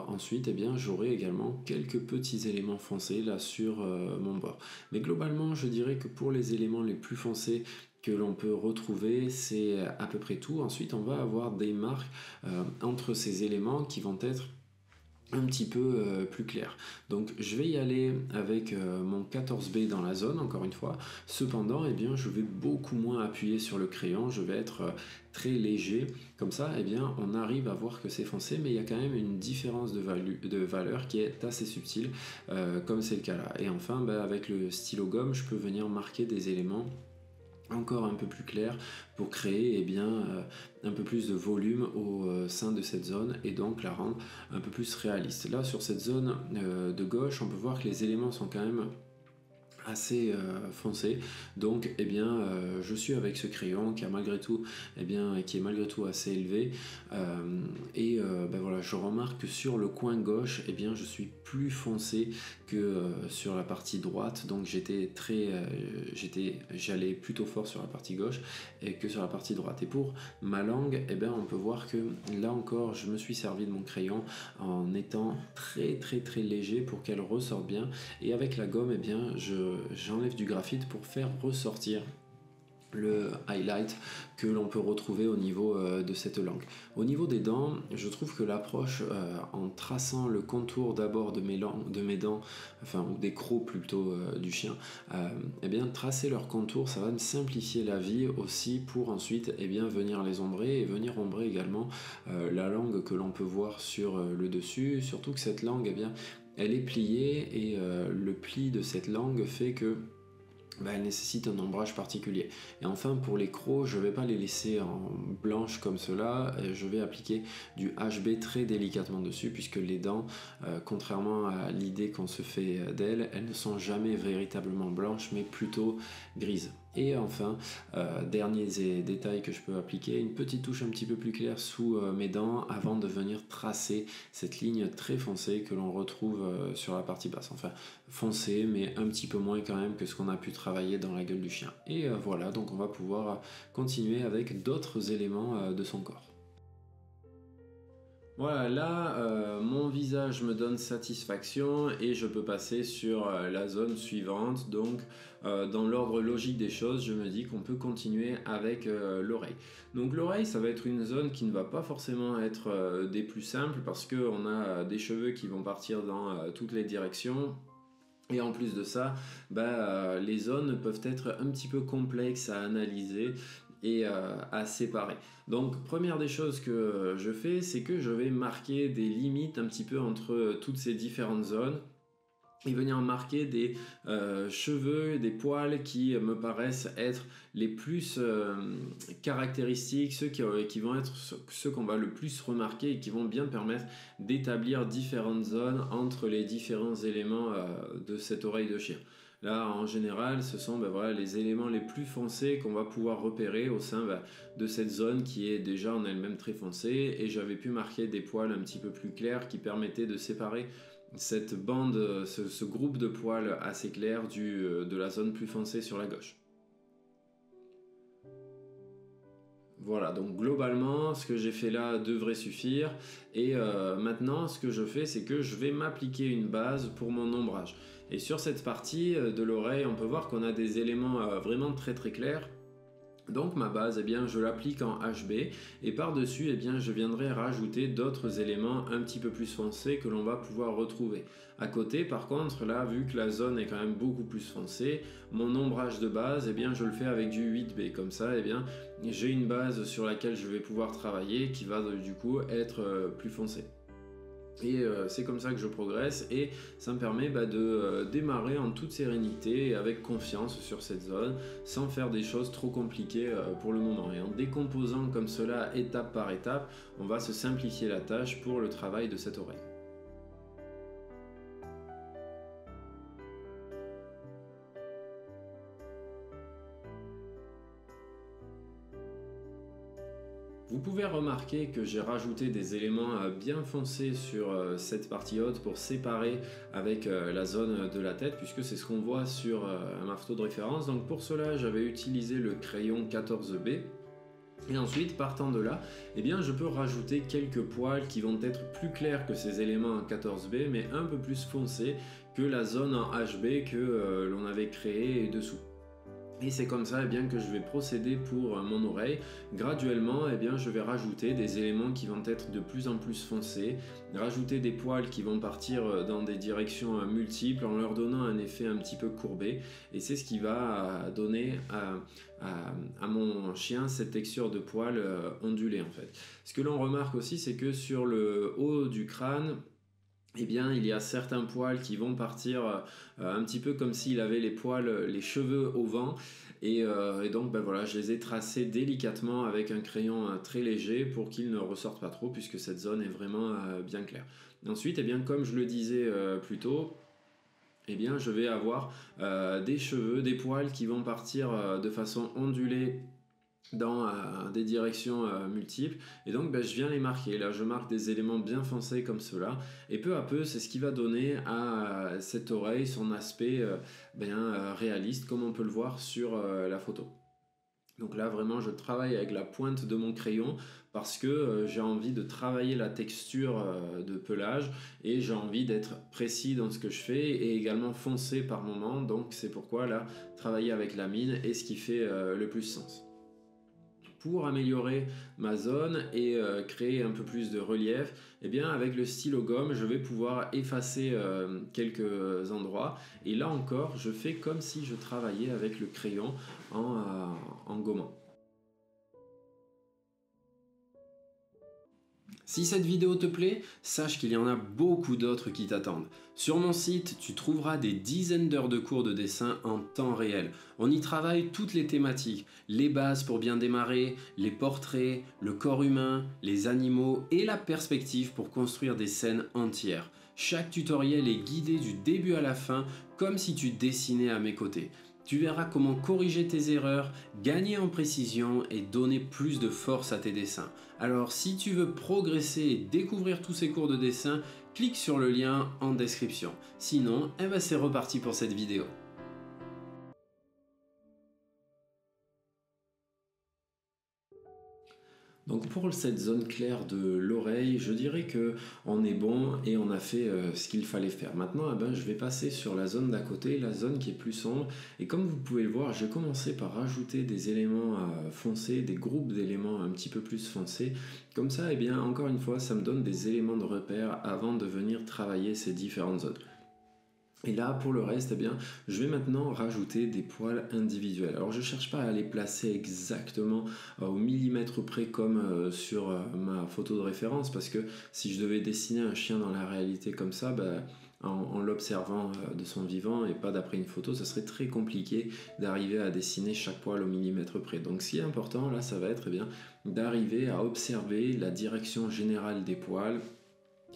ensuite j'aurai également quelques petits éléments foncés là sur mon bord. Mais globalement, je dirais que pour les éléments les plus foncés que l'on peut retrouver, c'est à peu près tout. Ensuite, on va avoir des marques entre ces éléments qui vont être un petit peu plus clair. Donc je vais y aller avec mon 14B dans la zone, encore une fois. Cependant, je vais beaucoup moins appuyer sur le crayon, je vais être très léger. Comme ça, on arrive à voir que c'est foncé, mais il y a quand même une différence de valeur qui est assez subtile, comme c'est le cas là. Et enfin, avec le stylo gomme, je peux venir marquer des éléments encore un peu plus clair pour créer un peu plus de volume au sein de cette zone, et donc la rendre un peu plus réaliste. Là sur cette zone de gauche, on peut voir que les éléments sont quand même assez foncé, donc je suis avec ce crayon qui a malgré tout qui est malgré tout assez élevé, voilà, je remarque que sur le coin gauche je suis plus foncé que sur la partie droite, donc j'allais plutôt fort sur la partie gauche et que sur la partie droite. Et pour ma langue, on peut voir que là encore je me suis servi de mon crayon en étant très très très léger pour qu'elle ressorte bien, et avec la gomme j'enlève du graphite pour faire ressortir le highlight que l'on peut retrouver au niveau de cette langue. Au niveau des dents, je trouve que l'approche en traçant le contour d'abord de mes dents, ou des crocs plutôt du chien, tracer leur contour, ça va me simplifier la vie aussi pour ensuite venir les ombrer, et venir ombrer également la langue que l'on peut voir sur le dessus, surtout que cette langue elle est pliée, et le pli de cette langue fait que elle nécessite un ombrage particulier. Et enfin, pour les crocs, je ne vais pas les laisser en blanche comme cela, je vais appliquer du HB très délicatement dessus, puisque les dents, contrairement à l'idée qu'on se fait d'elles, elles ne sont jamais véritablement blanches, mais plutôt grises. Et enfin, dernier détail que je peux appliquer, une petite touche un petit peu plus claire sous mes dents avant de venir tracer cette ligne très foncée que l'on retrouve sur la partie basse. Enfin, foncée, mais un petit peu moins quand même que ce qu'on a pu travailler dans la gueule du chien. Et voilà, donc on va pouvoir continuer avec d'autres éléments de son corps. Voilà, là, mon visage me donne satisfaction et je peux passer sur la zone suivante. Donc, dans l'ordre logique des choses, je me dis qu'on peut continuer avec l'oreille. Donc, l'oreille, ça va être une zone qui ne va pas forcément être des plus simples parce qu'on a des cheveux qui vont partir dans toutes les directions. Et en plus de ça, les zones peuvent être un petit peu complexes à analyser et à séparer. Donc première des choses que je fais, c'est que je vais marquer des limites un petit peu entre toutes ces différentes zones et venir marquer des cheveux, des poils qui me paraissent être les plus caractéristiques, ceux qui vont être ceux qu'on va le plus remarquer et qui vont bien permettre d'établir différentes zones entre les différents éléments de cette oreille de chien. Là, en général, ce sont les éléments les plus foncés qu'on va pouvoir repérer au sein de cette zone qui est déjà en elle-même très foncée. Et j'avais pu marquer des poils un petit peu plus clairs qui permettaient de séparer cette bande, ce groupe de poils assez clair de la zone plus foncée sur la gauche. Voilà, donc globalement, ce que j'ai fait là devrait suffire. Et maintenant, ce que je fais, c'est que je vais m'appliquer une base pour mon ombrage. Et sur cette partie de l'oreille, on peut voir qu'on a des éléments vraiment très très clairs. Donc ma base, eh bien, je l'applique en HB et par-dessus, eh bien, je viendrai rajouter d'autres éléments un petit peu plus foncés que l'on va pouvoir retrouver. À côté, par contre, là, vu que la zone est quand même beaucoup plus foncée, mon ombrage de base, eh bien, je le fais avec du 8B. Comme ça, eh bien, j'ai une base sur laquelle je vais pouvoir travailler qui va du coup être plus foncée. Et c'est comme ça que je progresse et ça me permet de démarrer en toute sérénité et avec confiance sur cette zone sans faire des choses trop compliquées pour le moment. Et en décomposant comme cela étape par étape, on va se simplifier la tâche pour le travail de cette oreille. Vous pouvez remarquer que j'ai rajouté des éléments bien foncés sur cette partie haute pour séparer avec la zone de la tête puisque c'est ce qu'on voit sur ma photo de référence. Donc pour cela, j'avais utilisé le crayon 14B. Et ensuite, partant de là, eh bien, je peux rajouter quelques poils qui vont être plus clairs que ces éléments en 14B, mais un peu plus foncés que la zone en HB que l'on avait créée dessous. Et c'est comme ça que je vais procéder pour mon oreille. Graduellement, je vais rajouter des éléments qui vont être de plus en plus foncés, rajouter des poils qui vont partir dans des directions multiples en leur donnant un effet un petit peu courbé. Et c'est ce qui va donner à mon chien cette texture de poils ondulés en fait. Ce que l'on remarque aussi, c'est que sur le haut du crâne, il y a certains poils qui vont partir un petit peu comme s'il avait les cheveux au vent. Et donc je les ai tracés délicatement avec un crayon très léger pour qu'ils ne ressortent pas trop puisque cette zone est vraiment bien claire. Ensuite, comme je le disais plus tôt, je vais avoir des cheveux, des poils qui vont partir de façon ondulée dans des directions multiples et donc je viens les marquer. Là je marque des éléments bien foncés comme cela et peu à peu c'est ce qui va donner à cette oreille son aspect réaliste comme on peut le voir sur la photo. Donc là vraiment je travaille avec la pointe de mon crayon parce que j'ai envie de travailler la texture de pelage et j'ai envie d'être précis dans ce que je fais et également foncé par moment, donc c'est pourquoi là travailler avec la mine est ce qui fait le plus sens. Pour améliorer ma zone et créer un peu plus de relief, avec le stylo gomme, je vais pouvoir effacer quelques endroits. Et là encore, je fais comme si je travaillais avec le crayon en gommant. Si cette vidéo te plaît, sache qu'il y en a beaucoup d'autres qui t'attendent. Sur mon site, tu trouveras des dizaines d'heures de cours de dessin en temps réel. On y travaille toutes les thématiques, les bases pour bien démarrer, les portraits, le corps humain, les animaux et la perspective pour construire des scènes entières. Chaque tutoriel est guidé du début à la fin comme si tu dessinais à mes côtés. Tu verras comment corriger tes erreurs, gagner en précision et donner plus de force à tes dessins. Alors si tu veux progresser et découvrir tous ces cours de dessin, clique sur le lien en description. Sinon, c'est reparti pour cette vidéo. Donc pour cette zone claire de l'oreille, je dirais que on est bon et on a fait ce qu'il fallait faire. Maintenant, je vais passer sur la zone d'à côté, la zone qui est plus sombre. Et comme vous pouvez le voir, j'ai commencé par rajouter des éléments foncés, des groupes d'éléments un petit peu plus foncés. Comme ça, encore une fois, ça me donne des éléments de repère avant de venir travailler ces différentes zones. Et là, pour le reste, je vais maintenant rajouter des poils individuels. Alors, je ne cherche pas à les placer exactement au millimètre près comme sur ma photo de référence, parce que si je devais dessiner un chien dans la réalité comme ça, en l'observant de son vivant et pas d'après une photo, ça serait très compliqué d'arriver à dessiner chaque poil au millimètre près. Donc, ce qui est important, là, ça va être d'arriver à observer la direction générale des poils,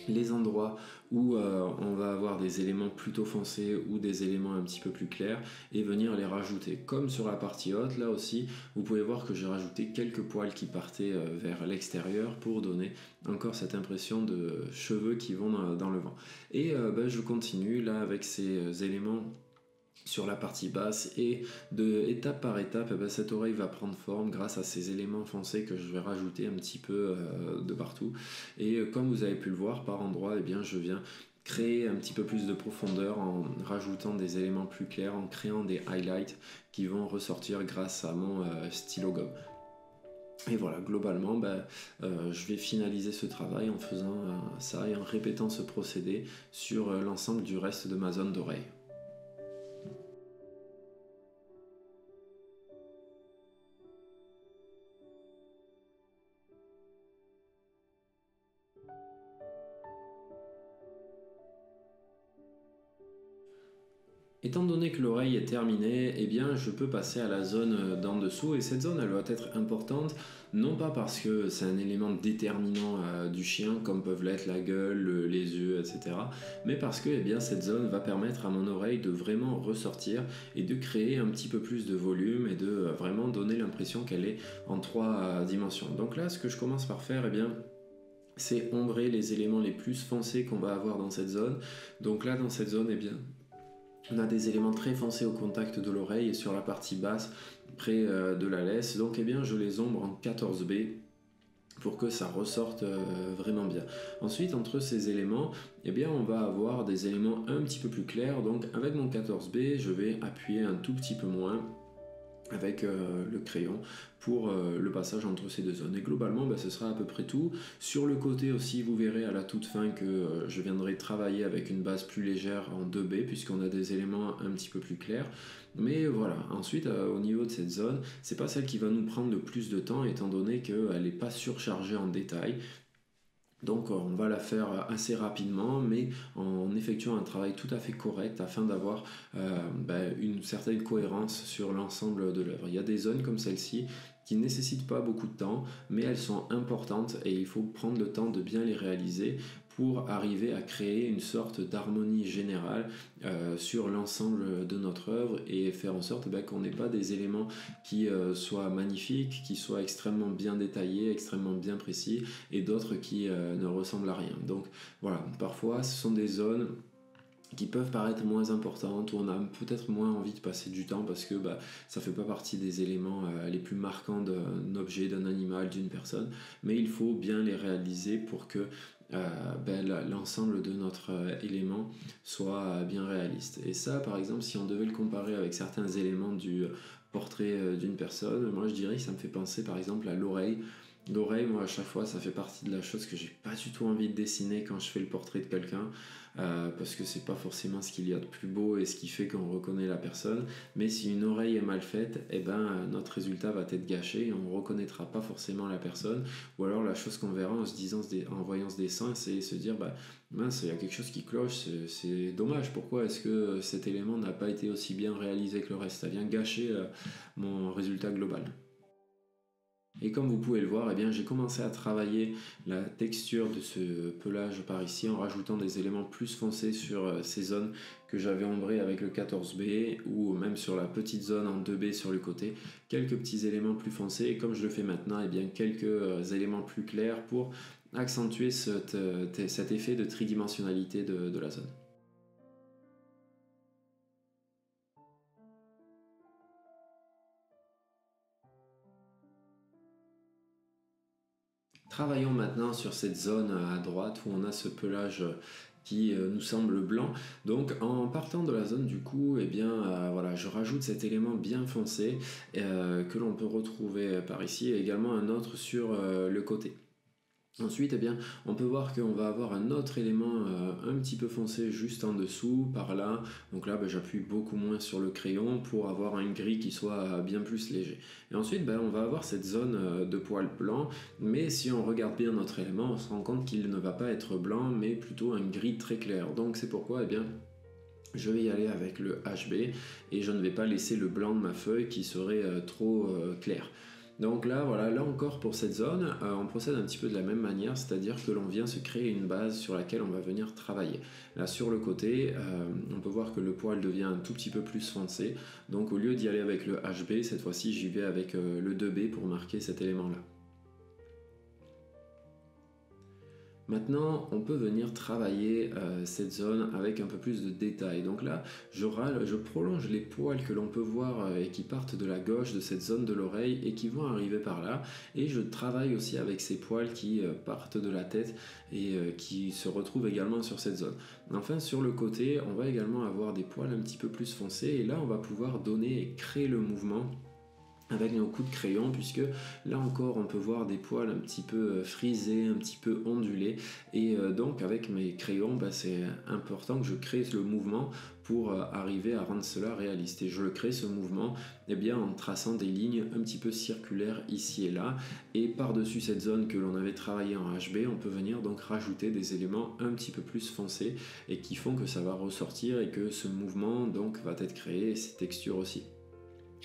les endroits où on va avoir des éléments plutôt foncés ou des éléments un petit peu plus clairs et venir les rajouter. Comme sur la partie haute, là aussi, vous pouvez voir que j'ai rajouté quelques poils qui partaient vers l'extérieur pour donner encore cette impression de cheveux qui vont dans le vent. Et je continue là avec ces éléments sur la partie basse et de étape par étape cette oreille va prendre forme grâce à ces éléments foncés que je vais rajouter un petit peu de partout et comme vous avez pu le voir par endroits je viens créer un petit peu plus de profondeur en rajoutant des éléments plus clairs, en créant des highlights qui vont ressortir grâce à mon stylo gomme. Et voilà, globalement, je vais finaliser ce travail en faisant ça et en répétant ce procédé sur l'ensemble du reste de ma zone d'oreille. Étant donné que l'oreille est terminée, je peux passer à la zone d'en dessous et cette zone elle va être importante non pas parce que c'est un élément déterminant du chien comme peuvent l'être la gueule, les yeux, etc. mais parce que cette zone va permettre à mon oreille de vraiment ressortir et de créer un petit peu plus de volume et de vraiment donner l'impression qu'elle est en 3 dimensions. Donc là ce que je commence par faire c'est ombrer les éléments les plus foncés qu'on va avoir dans cette zone. Donc là dans cette zone on a des éléments très foncés au contact de l'oreille et sur la partie basse, près de la laisse. Donc je les ombre en 14B pour que ça ressorte vraiment bien. Ensuite, entre ces éléments, on va avoir des éléments un petit peu plus clairs. Donc avec mon 14B, je vais appuyer un tout petit peu moins avec le crayon pour le passage entre ces deux zones. Et globalement, ce sera à peu près tout. Sur le côté aussi, vous verrez à la toute fin que je viendrai travailler avec une base plus légère en 2B puisqu'on a des éléments un petit peu plus clairs. Mais voilà, ensuite au niveau de cette zone, c'est pas celle qui va nous prendre le plus de temps étant donné qu'elle n'est pas surchargée en détails. Donc on va la faire assez rapidement mais en effectuant un travail tout à fait correct afin d'avoir une certaine cohérence sur l'ensemble de l'œuvre. Il y a des zones comme celle-ci qui ne nécessitent pas beaucoup de temps mais elles sont importantes et il faut prendre le temps de bien les réaliser pour arriver à créer une sorte d'harmonie générale sur l'ensemble de notre œuvre et faire en sorte qu'on n'ait pas des éléments qui soient magnifiques, qui soient extrêmement bien détaillés, extrêmement bien précis et d'autres qui ne ressemblent à rien. Donc voilà, parfois ce sont des zones qui peuvent paraître moins importantes où on a peut-être moins envie de passer du temps parce que ça fait pas partie des éléments les plus marquants d'un objet, d'un animal, d'une personne, mais il faut bien les réaliser pour que l'ensemble de notre élément soit bien réaliste. Et ça par exemple si on devait le comparer avec certains éléments du portrait d'une personne, moi je dirais que ça me fait penser par exemple à l'oreille. L'oreille, moi à chaque fois ça fait partie de la chose que j'ai pas du tout envie de dessiner quand je fais le portrait de quelqu'un parce que c'est pas forcément ce qu'il y a de plus beau et ce qui fait qu'on reconnaît la personne, mais si une oreille est mal faite notre résultat va être gâché et on reconnaîtra pas forcément la personne, ou alors la chose qu'on verra en voyant ce dessin c'est se dire mince, il y a quelque chose qui cloche, c'est dommage, pourquoi est-ce que cet élément n'a pas été aussi bien réalisé que le reste, ça vient gâcher mon résultat global. Et comme vous pouvez le voir, eh bien, j'ai commencé à travailler la texture de ce pelage par ici en rajoutant des éléments plus foncés sur ces zones que j'avais ombrées avec le 14B ou même sur la petite zone en 2B sur le côté. Quelques petits éléments plus foncés et comme je le fais maintenant, eh bien, quelques éléments plus clairs pour accentuer cet effet de tridimensionnalité de la zone. Travaillons maintenant sur cette zone à droite où on a ce pelage qui nous semble blanc. Donc en partant de la zone du coup, eh bien, voilà, je rajoute cet élément bien foncé que l'on peut retrouver par ici et également un autre sur le côté. Ensuite, eh bien, on peut voir qu'on va avoir un autre élément un petit peu foncé juste en dessous, par là. Donc là, ben, j'appuie beaucoup moins sur le crayon pour avoir un gris qui soit bien plus léger. Et ensuite, ben, on va avoir cette zone de poils blanc, mais si on regarde bien notre élément, on se rend compte qu'il ne va pas être blanc, mais plutôt un gris très clair. Donc c'est pourquoi, eh bien, je vais y aller avec le HB et je ne vais pas laisser le blanc de ma feuille qui serait trop clair. Donc là, voilà, là encore pour cette zone, on procède un petit peu de la même manière, c'est-à-dire que l'on vient se créer une base sur laquelle on va venir travailler. Là sur le côté, on peut voir que le poil devient un tout petit peu plus foncé, donc au lieu d'y aller avec le HB, cette fois-ci j'y vais avec le 2B pour marquer cet élément-là. Maintenant, on peut venir travailler cette zone avec un peu plus de détails. Donc là, je prolonge les poils que l'on peut voir et qui partent de la gauche de cette zone de l'oreille et qui vont arriver par là. Et je travaille aussi avec ces poils qui partent de la tête et qui se retrouvent également sur cette zone. Enfin, sur le côté, on va également avoir des poils un petit peu plus foncés et là, on va pouvoir donner et créer le mouvement avec nos coups de crayon, puisque là encore on peut voir des poils un petit peu frisés, un petit peu ondulés, et donc avec mes crayons, bah, c'est important que je crée le mouvement pour arriver à rendre cela réaliste. Et je le crée ce mouvement eh bien, en traçant des lignes un petit peu circulaires ici et là, et par-dessus cette zone que l'on avait travaillé en HB, on peut venir donc rajouter des éléments un petit peu plus foncés et qui font que ça va ressortir et que ce mouvement donc va être créé, et ces textures aussi.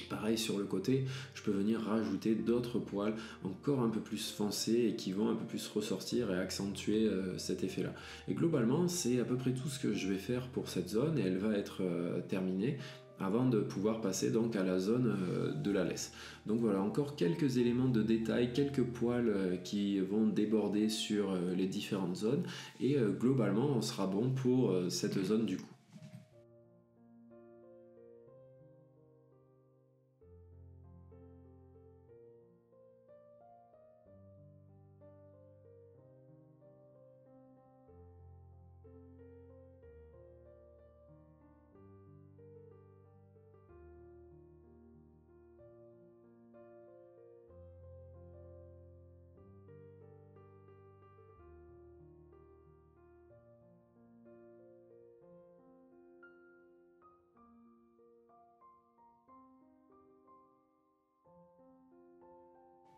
Pareil sur le côté, je peux venir rajouter d'autres poils encore un peu plus foncés et qui vont un peu plus ressortir et accentuer cet effet-là. Et globalement, c'est à peu près tout ce que je vais faire pour cette zone et elle va être terminée avant de pouvoir passer donc à la zone de la laisse. Donc voilà, encore quelques éléments de détail, quelques poils qui vont déborder sur les différentes zones et globalement, on sera bon pour cette zone du coup.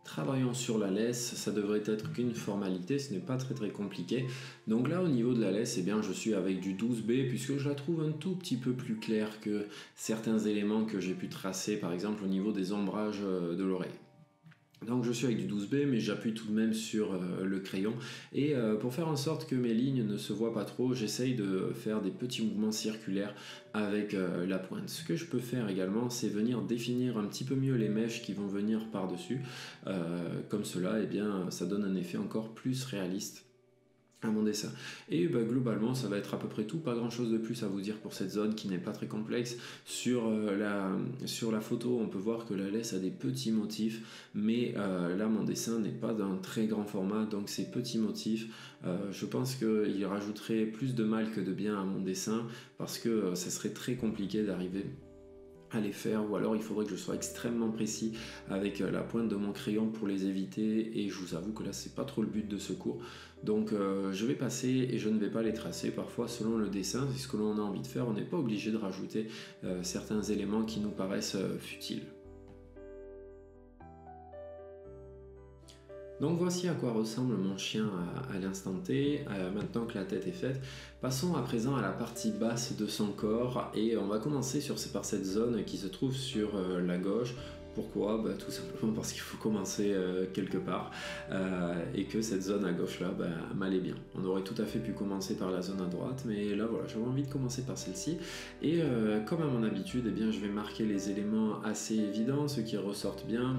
Travaillons sur la laisse, ça devrait être qu'une formalité, ce n'est pas très compliqué. Donc là au niveau de la laisse, eh bien, je suis avec du 12B puisque je la trouve un tout petit peu plus claire que certains éléments que j'ai pu tracer par exemple au niveau des ombrages de l'oreille. Donc je suis avec du 12B mais j'appuie tout de même sur le crayon et pour faire en sorte que mes lignes ne se voient pas trop, j'essaye de faire des petits mouvements circulaires avec la pointe. Ce que je peux faire également, c'est venir définir un petit peu mieux les mèches qui vont venir par-dessus. Comme cela, eh bien, ça donne un effet encore plus réaliste à mon dessin. Et bah, globalement, ça va être à peu près tout. Pas grand chose de plus à vous dire pour cette zone qui n'est pas très complexe. Sur la photo, on peut voir que la laisse a des petits motifs, mais là, mon dessin n'est pas d'un très grand format, donc ces petits motifs, je pense qu'il rajouterait plus de mal que de bien à mon dessin, parce que ça serait très compliqué d'arriver à les faire, ou alors il faudrait que je sois extrêmement précis avec la pointe de mon crayon pour les éviter, et je vous avoue que là c'est pas trop le but de ce cours, donc je vais passer et je ne vais pas les tracer. Parfois selon le dessin, c'est ce que l'on a envie de faire, on n'est pas obligé de rajouter certains éléments qui nous paraissent futiles. Donc voici à quoi ressemble mon chien à l'instant T, maintenant que la tête est faite. Passons à présent à la partie basse de son corps et on va commencer par cette zone qui se trouve sur la gauche, Pourquoi? Tout simplement parce qu'il faut commencer quelque part et que cette zone à gauche là m'allait bien. On aurait tout à fait pu commencer par la zone à droite, mais là voilà, j'avais envie de commencer par celle-ci. Et comme à mon habitude, je vais marquer les éléments assez évidents, ceux qui ressortent bien.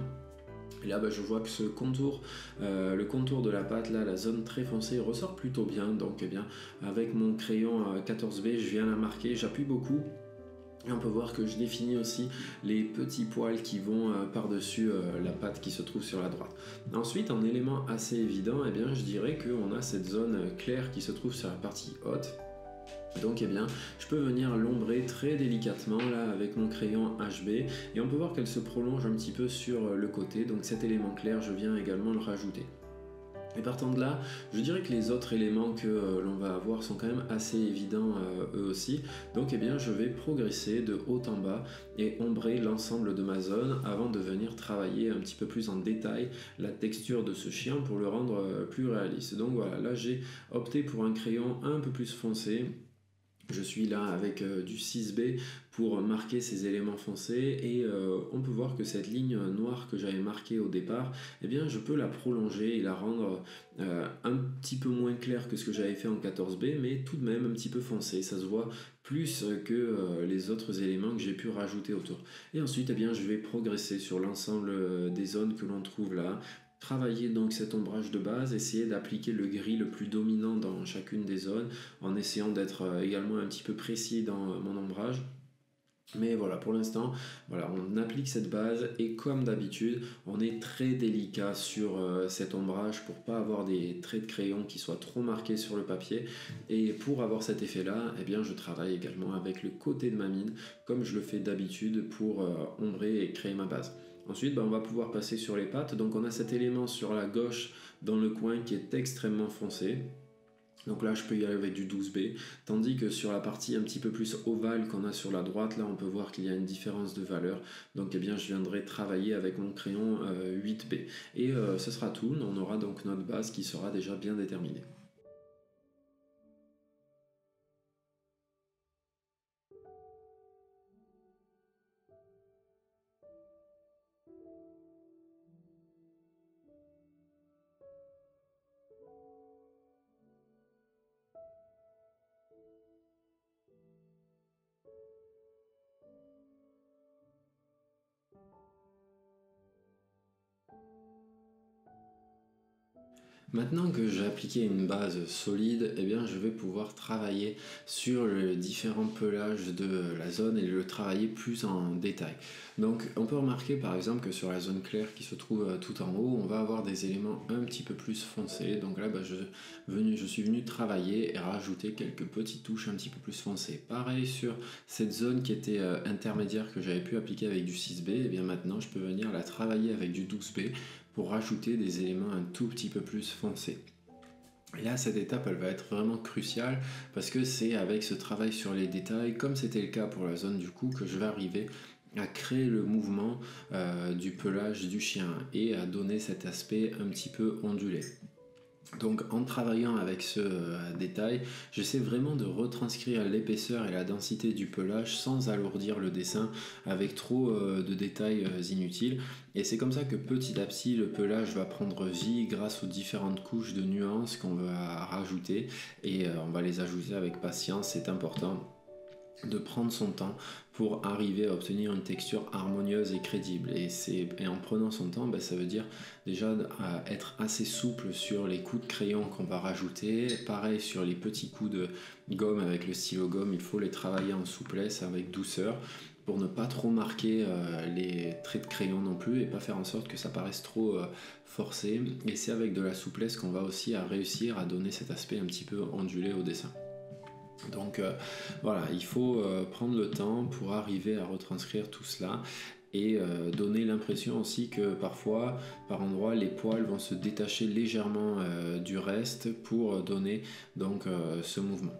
Et là je vois que ce contour, le contour de la pâte, là, la zone très foncée ressort plutôt bien. Donc avec mon crayon 14B, je viens la marquer, j'appuie beaucoup. Et on peut voir que je définis aussi les petits poils qui vont par-dessus la pâte qui se trouve sur la droite. Ensuite, en élément assez évident, je dirais qu'on a cette zone claire qui se trouve sur la partie haute. Donc je peux venir l'ombrer très délicatement là avec mon crayon HB et on peut voir qu'elle se prolonge un petit peu sur le côté. Donc cet élément clair, je viens également le rajouter. Et partant de là, je dirais que les autres éléments que l'on va avoir sont quand même assez évidents eux aussi. Donc je vais progresser de haut en bas et ombrer l'ensemble de ma zone avant de venir travailler un petit peu plus en détail la texture de ce chien pour le rendre plus réaliste. Donc voilà, là j'ai opté pour un crayon un peu plus foncé. Je suis là avec du 6B pour marquer ces éléments foncés et on peut voir que cette ligne noire que j'avais marquée au départ, je peux la prolonger et la rendre un petit peu moins claire que ce que j'avais fait en 14B, mais tout de même un petit peu foncé. Ça se voit plus que les autres éléments que j'ai pu rajouter autour. Et ensuite, je vais progresser sur l'ensemble des zones que l'on trouve là. Travailler donc cet ombrage de base, essayer d'appliquer le gris le plus dominant dans chacune des zones en essayant d'être également un petit peu précis dans mon ombrage. Mais voilà, pour l'instant, on applique cette base et comme d'habitude, on est très délicat sur cet ombrage pour pas avoir des traits de crayon qui soient trop marqués sur le papier. Et pour avoir cet effet-là, je travaille également avec le côté de ma mine, comme je le fais d'habitude pour ombrer et créer ma base. Ensuite, on va pouvoir passer sur les pattes. Donc on a cet élément sur la gauche dans le coin qui est extrêmement foncé. Donc là je peux y aller avec du 12B, tandis que sur la partie un petit peu plus ovale qu'on a sur la droite, là on peut voir qu'il y a une différence de valeur. Donc je viendrai travailler avec mon crayon 8B. Et ce sera tout, on aura donc notre base qui sera déjà bien déterminée. Maintenant que j'ai appliqué une base solide, je vais pouvoir travailler sur les différents pelages de la zone et le travailler plus en détail. Donc on peut remarquer par exemple que sur la zone claire qui se trouve tout en haut, on va avoir des éléments un petit peu plus foncés. Donc là je suis venu travailler et rajouter quelques petites touches un petit peu plus foncées. Pareil sur cette zone qui était intermédiaire que j'avais pu appliquer avec du 6B, maintenant je peux venir la travailler avec du 12B pour rajouter des éléments un tout petit peu plus foncés. Et là, cette étape, elle va être vraiment cruciale parce que c'est avec ce travail sur les détails, comme c'était le cas pour la zone du cou, que je vais arriver à créer le mouvement du pelage du chien et à donner cet aspect un petit peu ondulé. Donc en travaillant avec ce détail, j'essaie vraiment de retranscrire l'épaisseur et la densité du pelage sans alourdir le dessin avec trop de détails inutiles. Et c'est comme ça que petit à petit le pelage va prendre vie grâce aux différentes couches de nuances qu'on va rajouter. Et on va les ajouter avec patience, c'est important de prendre son temps pour arriver à obtenir une texture harmonieuse et crédible. Et en prenant son temps, ça veut dire déjà être assez souple sur les coups de crayon qu'on va rajouter. Pareil sur les petits coups de gomme avec le stylo gomme, il faut les travailler en souplesse avec douceur pour ne pas trop marquer les traits de crayon non plus et pas faire en sorte que ça paraisse trop forcé. Et c'est avec de la souplesse qu'on va aussi réussir à donner cet aspect un petit peu ondulé au dessin. Donc il faut prendre le temps pour arriver à retranscrire tout cela et donner l'impression aussi que parfois, par endroits, les poils vont se détacher légèrement du reste pour donner donc ce mouvement.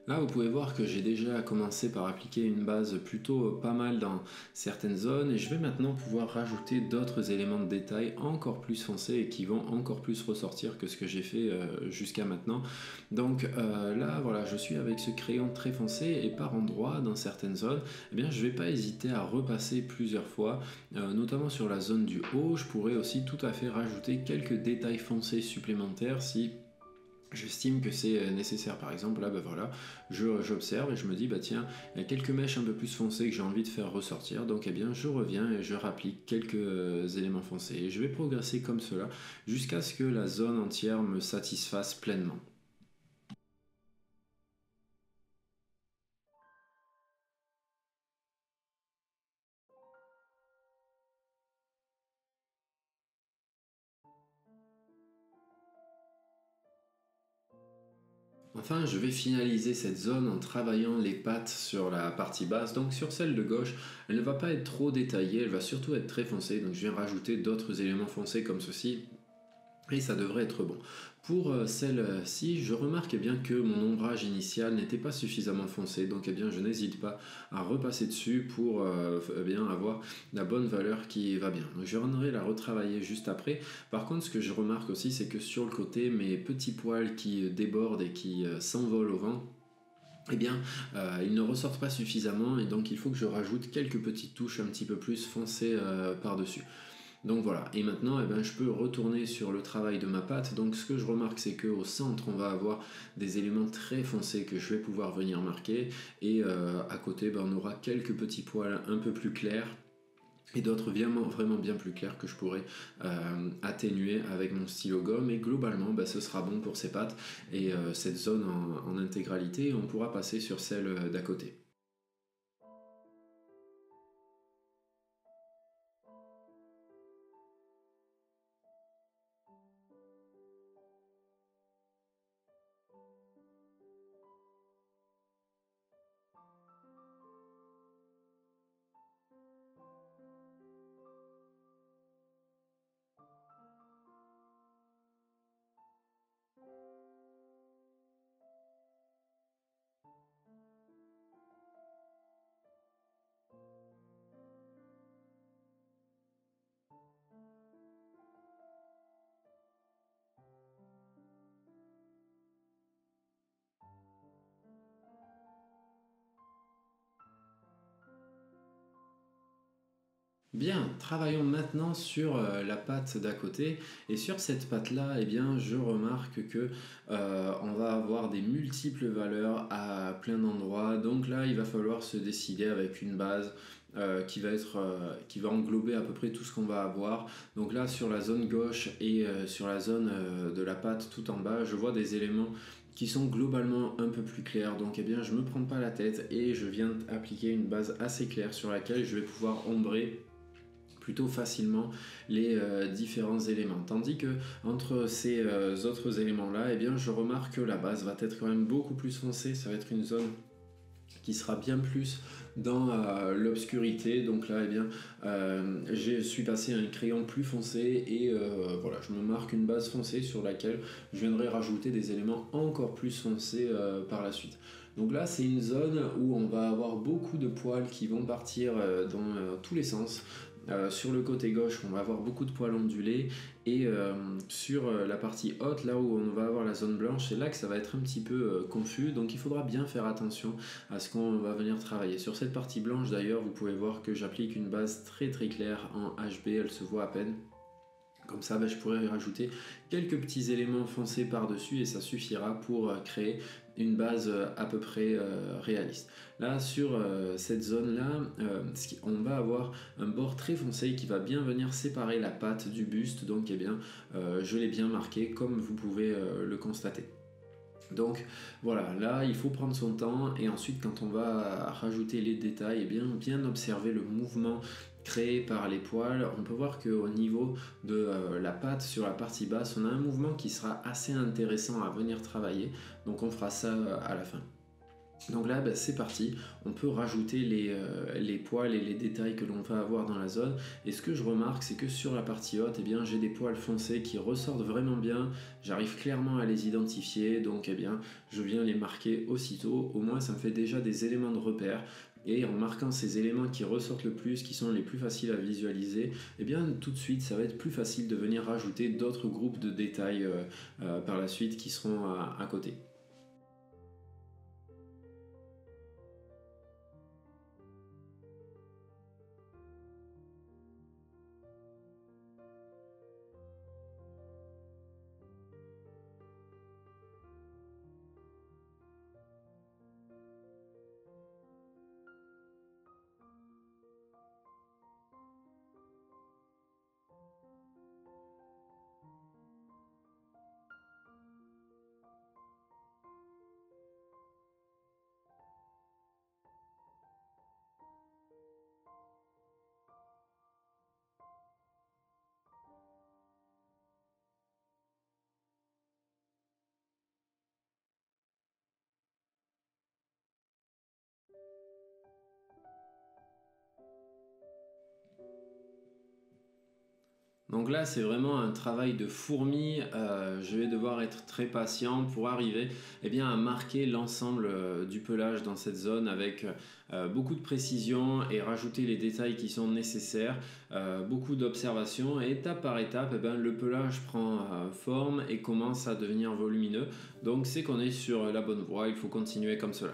Là, vous pouvez voir que j'ai déjà commencé par appliquer une base plutôt pas mal dans certaines zones et je vais maintenant pouvoir rajouter d'autres éléments de détail encore plus foncés et qui vont encore plus ressortir que ce que j'ai fait jusqu'à maintenant. Donc là, voilà, je suis avec ce crayon très foncé et par endroit, dans certaines zones, eh bien, je ne vais pas hésiter à repasser plusieurs fois, notamment sur la zone du haut. Je pourrais aussi tout à fait rajouter quelques détails foncés supplémentaires si j'estime que c'est nécessaire. Par exemple, là, ben voilà, j'observe et je me dis, bah tiens, il y a quelques mèches un peu plus foncées que j'ai envie de faire ressortir, donc eh bien, je reviens et je rapplique quelques éléments foncés. Et je vais progresser comme cela jusqu'à ce que la zone entière me satisfasse pleinement. Enfin, je vais finaliser cette zone en travaillant les pattes sur la partie basse. Donc sur celle de gauche, elle ne va pas être trop détaillée, elle va surtout être très foncée. Donc je viens rajouter d'autres éléments foncés comme ceci et ça devrait être bon. Pour celle-ci, je remarque eh bien, que mon ombrage initial n'était pas suffisamment foncé, donc eh bien, je n'hésite pas à repasser dessus pour eh bien, avoir la bonne valeur qui va bien. Donc, je viendrai la retravailler juste après. Par contre, ce que je remarque aussi, c'est que sur le côté, mes petits poils qui débordent et qui s'envolent au vent, eh bien, ils ne ressortent pas suffisamment et donc il faut que je rajoute quelques petites touches un petit peu plus foncées par-dessus. Donc voilà, et maintenant eh ben, je peux retourner sur le travail de ma pâte. Donc ce que je remarque, c'est qu'au centre on va avoir des éléments très foncés que je vais pouvoir venir marquer et à côté ben, on aura quelques petits poils un peu plus clairs et d'autres vraiment bien plus clairs que je pourrais atténuer avec mon stylo gomme, et globalement ben, ce sera bon pour ces pâtes et cette zone en intégralité. On pourra passer sur celle d'à côté. Bien, travaillons maintenant sur la pâte d'à côté. Et sur cette pâte-là, eh bien, je remarque que on va avoir des multiples valeurs à plein d'endroits. Donc là, il va falloir se décider avec une base qui va englober à peu près tout ce qu'on va avoir. Donc là, sur la zone gauche et sur la zone de la pâte tout en bas, je vois des éléments qui sont globalement un peu plus clairs. Donc eh bien, je ne me prends pas la tête et je viens appliquer une base assez claire sur laquelle je vais pouvoir ombrer plutôt facilement les différents éléments. Tandis que entre ces autres éléments-là, eh bien, je remarque que la base va être quand même beaucoup plus foncée. Ça va être une zone qui sera bien plus dans l'obscurité. Donc là, eh bien, je suis passé à un crayon plus foncé et voilà, je me marque une base foncée sur laquelle je viendrai rajouter des éléments encore plus foncés par la suite. Donc là, c'est une zone où on va avoir beaucoup de poils qui vont partir dans tous les sens. Sur le côté gauche, on va avoir beaucoup de poils ondulés et sur la partie haute, là où on va avoir la zone blanche, c'est là que ça va être un petit peu confus. Donc il faudra bien faire attention à ce qu'on va venir travailler. Sur cette partie blanche d'ailleurs, vous pouvez voir que j'applique une base très très claire en HB, elle se voit à peine. Comme ça, je pourrais rajouter quelques petits éléments foncés par-dessus et ça suffira pour créer une base à peu près réaliste. Là, sur cette zone-là, on va avoir un bord très foncé qui va bien venir séparer la pâte du buste. Donc, eh bien, je l'ai bien marqué comme vous pouvez le constater. Donc voilà, là il faut prendre son temps et ensuite quand on va rajouter les détails, et bien observer le mouvement créé par les poils. On peut voir qu'au niveau de la pâte sur la partie basse, on a un mouvement qui sera assez intéressant à venir travailler. Donc on fera ça à la fin. Donc là, c'est parti, on peut rajouter les poils et les détails que l'on va avoir dans la zone. Et ce que je remarque, c'est que sur la partie haute, j'ai des poils foncés qui ressortent vraiment bien. J'arrive clairement à les identifier, donc je viens les marquer aussitôt. Au moins, ça me fait déjà des éléments de repère. Et en marquant ces éléments qui ressortent le plus, qui sont les plus faciles à visualiser, tout de suite, ça va être plus facile de venir rajouter d'autres groupes de détails par la suite qui seront à côté. Donc là, c'est vraiment un travail de fourmi. Je vais devoir être très patient pour arriver à marquer l'ensemble du pelage dans cette zone avec beaucoup de précision et rajouter les détails qui sont nécessaires, beaucoup d'observations. Et étape par étape, le pelage prend forme et commence à devenir volumineux. Donc c'est qu'on est sur la bonne voie, il faut continuer comme cela.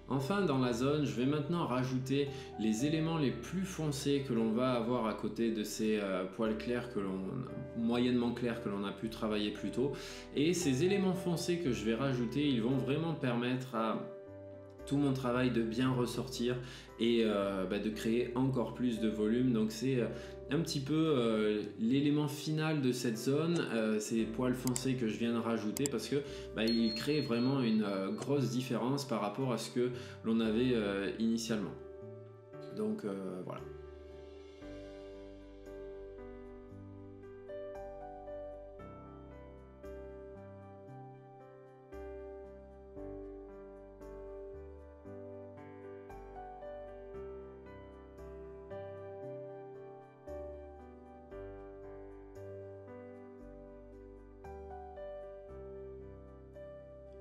Enfin, dans la zone, je vais maintenant rajouter les éléments les plus foncés que l'on va avoir à côté de ces poils clairs moyennement clairs que l'on a pu travailler plus tôt. Et ces éléments foncés que je vais rajouter, ils vont vraiment permettre à tout mon travail de bien ressortir et de créer encore plus de volume. Donc c'est un petit peu l'élément final de cette zone, ces poils foncés que je viens de rajouter parce que il crée vraiment une grosse différence par rapport à ce que l'on avait initialement. Donc voilà.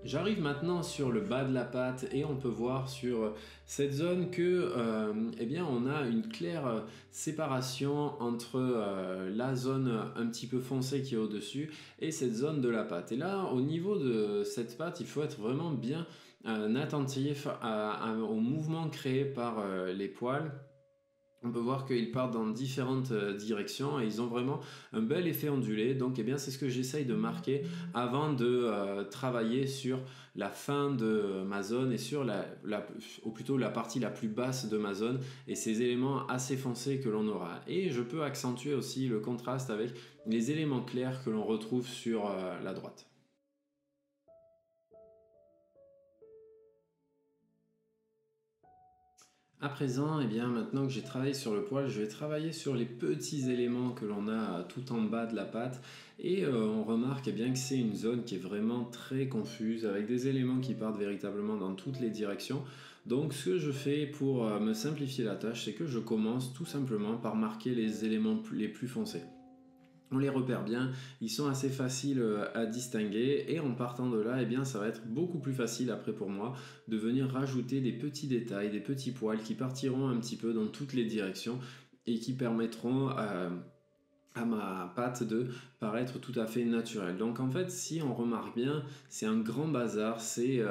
J'arrive maintenant sur le bas de la pâte et on peut voir sur cette zone que on a une claire séparation entre la zone un petit peu foncée qui est au-dessus et cette zone de la pâte. Et là, au niveau de cette pâte, il faut être vraiment bien attentif au mouvement créé par les poils. On peut voir qu'ils partent dans différentes directions et ils ont vraiment un bel effet ondulé. Donc c'est ce que j'essaye de marquer avant de travailler sur la fin de ma zone et sur ou plutôt la partie la plus basse de ma zone et ces éléments assez foncés que l'on aura. Et je peux accentuer aussi le contraste avec les éléments clairs que l'on retrouve sur la droite. À présent, maintenant que j'ai travaillé sur le poil, je vais travailler sur les petits éléments que l'on a tout en bas de la pâte. Et on remarque que c'est une zone qui est vraiment très confuse, avec des éléments qui partent véritablement dans toutes les directions. Donc ce que je fais pour me simplifier la tâche, c'est que je commence tout simplement par marquer les éléments les plus foncés. On les repère bien, ils sont assez faciles à distinguer et en partant de là, ça va être beaucoup plus facile après pour moi de venir rajouter des petits détails, des petits poils qui partiront un petit peu dans toutes les directions et qui permettront à ma pâte de paraître tout à fait naturelle. Donc en fait, si on remarque bien, c'est un grand bazar, c'est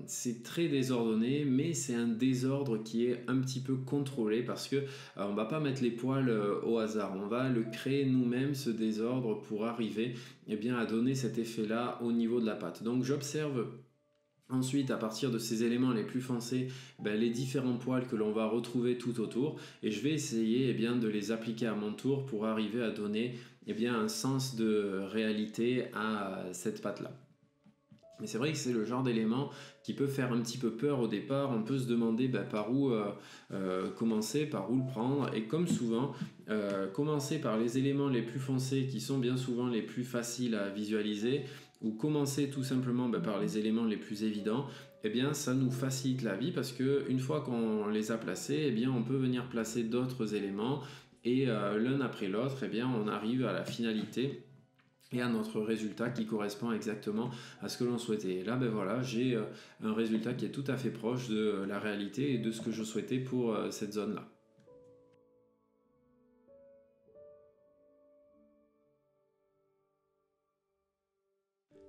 c'est très désordonné, mais c'est un désordre qui est un petit peu contrôlé parce que on va pas mettre les poils au hasard, on va le créer nous-mêmes ce désordre pour arriver à donner cet effet-là au niveau de la pâte. Donc j'observe ensuite, à partir de ces éléments les plus foncés, les différents poils que l'on va retrouver tout autour, et je vais essayer de les appliquer à mon tour pour arriver à donner un sens de réalité à cette pâte-là. Mais c'est vrai que c'est le genre d'élément qui peut faire un petit peu peur au départ. On peut se demander par où commencer, par où le prendre. Et comme souvent, commencer par les éléments les plus foncés qui sont bien souvent les plus faciles à visualiser, ou commencer tout simplement par les éléments les plus évidents, ça nous facilite la vie parce qu'une fois qu'on les a placés, on peut venir placer d'autres éléments et l'un après l'autre, on arrive à la finalité et à notre résultat qui correspond exactement à ce que l'on souhaitait. Et là, voilà, j'ai un résultat qui est tout à fait proche de la réalité et de ce que je souhaitais pour cette zone-là.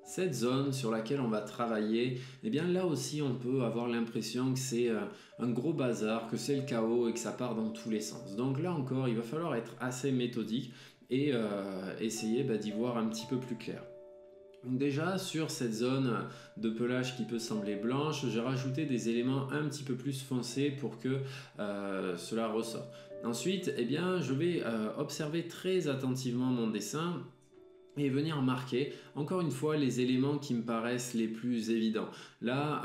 Cette zone sur laquelle on va travailler, là aussi on peut avoir l'impression que c'est un gros bazar, que c'est le chaos et que ça part dans tous les sens. Donc là encore, il va falloir être assez méthodique et essayer d'y voir un petit peu plus clair. Donc déjà sur cette zone de pelage qui peut sembler blanche, j'ai rajouté des éléments un petit peu plus foncés pour que cela ressorte. Ensuite, je vais observer très attentivement mon dessin et venir marquer encore une fois les éléments qui me paraissent les plus évidents. Là,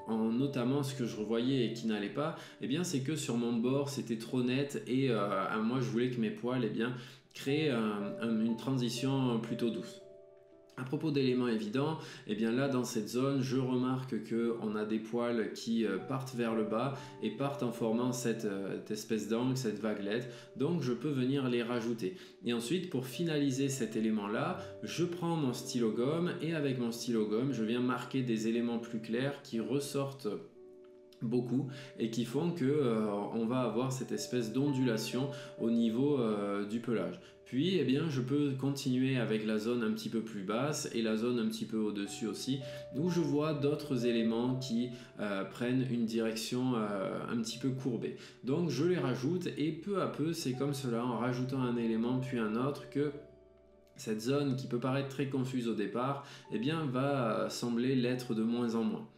notamment ce que je revoyais et qui n'allait pas, c'est que sur mon bord c'était trop net et moi je voulais que mes poils créent une transition plutôt douce. À propos d'éléments évidents, là dans cette zone, je remarque qu'on a des poils qui partent vers le bas et partent en formant cette espèce d'angle, cette vaguelette. Donc je peux venir les rajouter. Et ensuite, pour finaliser cet élément-là, je prends mon stylo gomme et avec mon stylo gomme, je viens marquer des éléments plus clairs qui ressortent beaucoup et qui font que on va avoir cette espèce d'ondulation au niveau du pelage. Puis je peux continuer avec la zone un petit peu plus basse et la zone un petit peu au-dessus aussi, où je vois d'autres éléments qui prennent une direction un petit peu courbée. Donc je les rajoute et peu à peu, c'est comme cela, en rajoutant un élément puis un autre, que cette zone qui peut paraître très confuse au départ, va sembler l'être de moins en moins.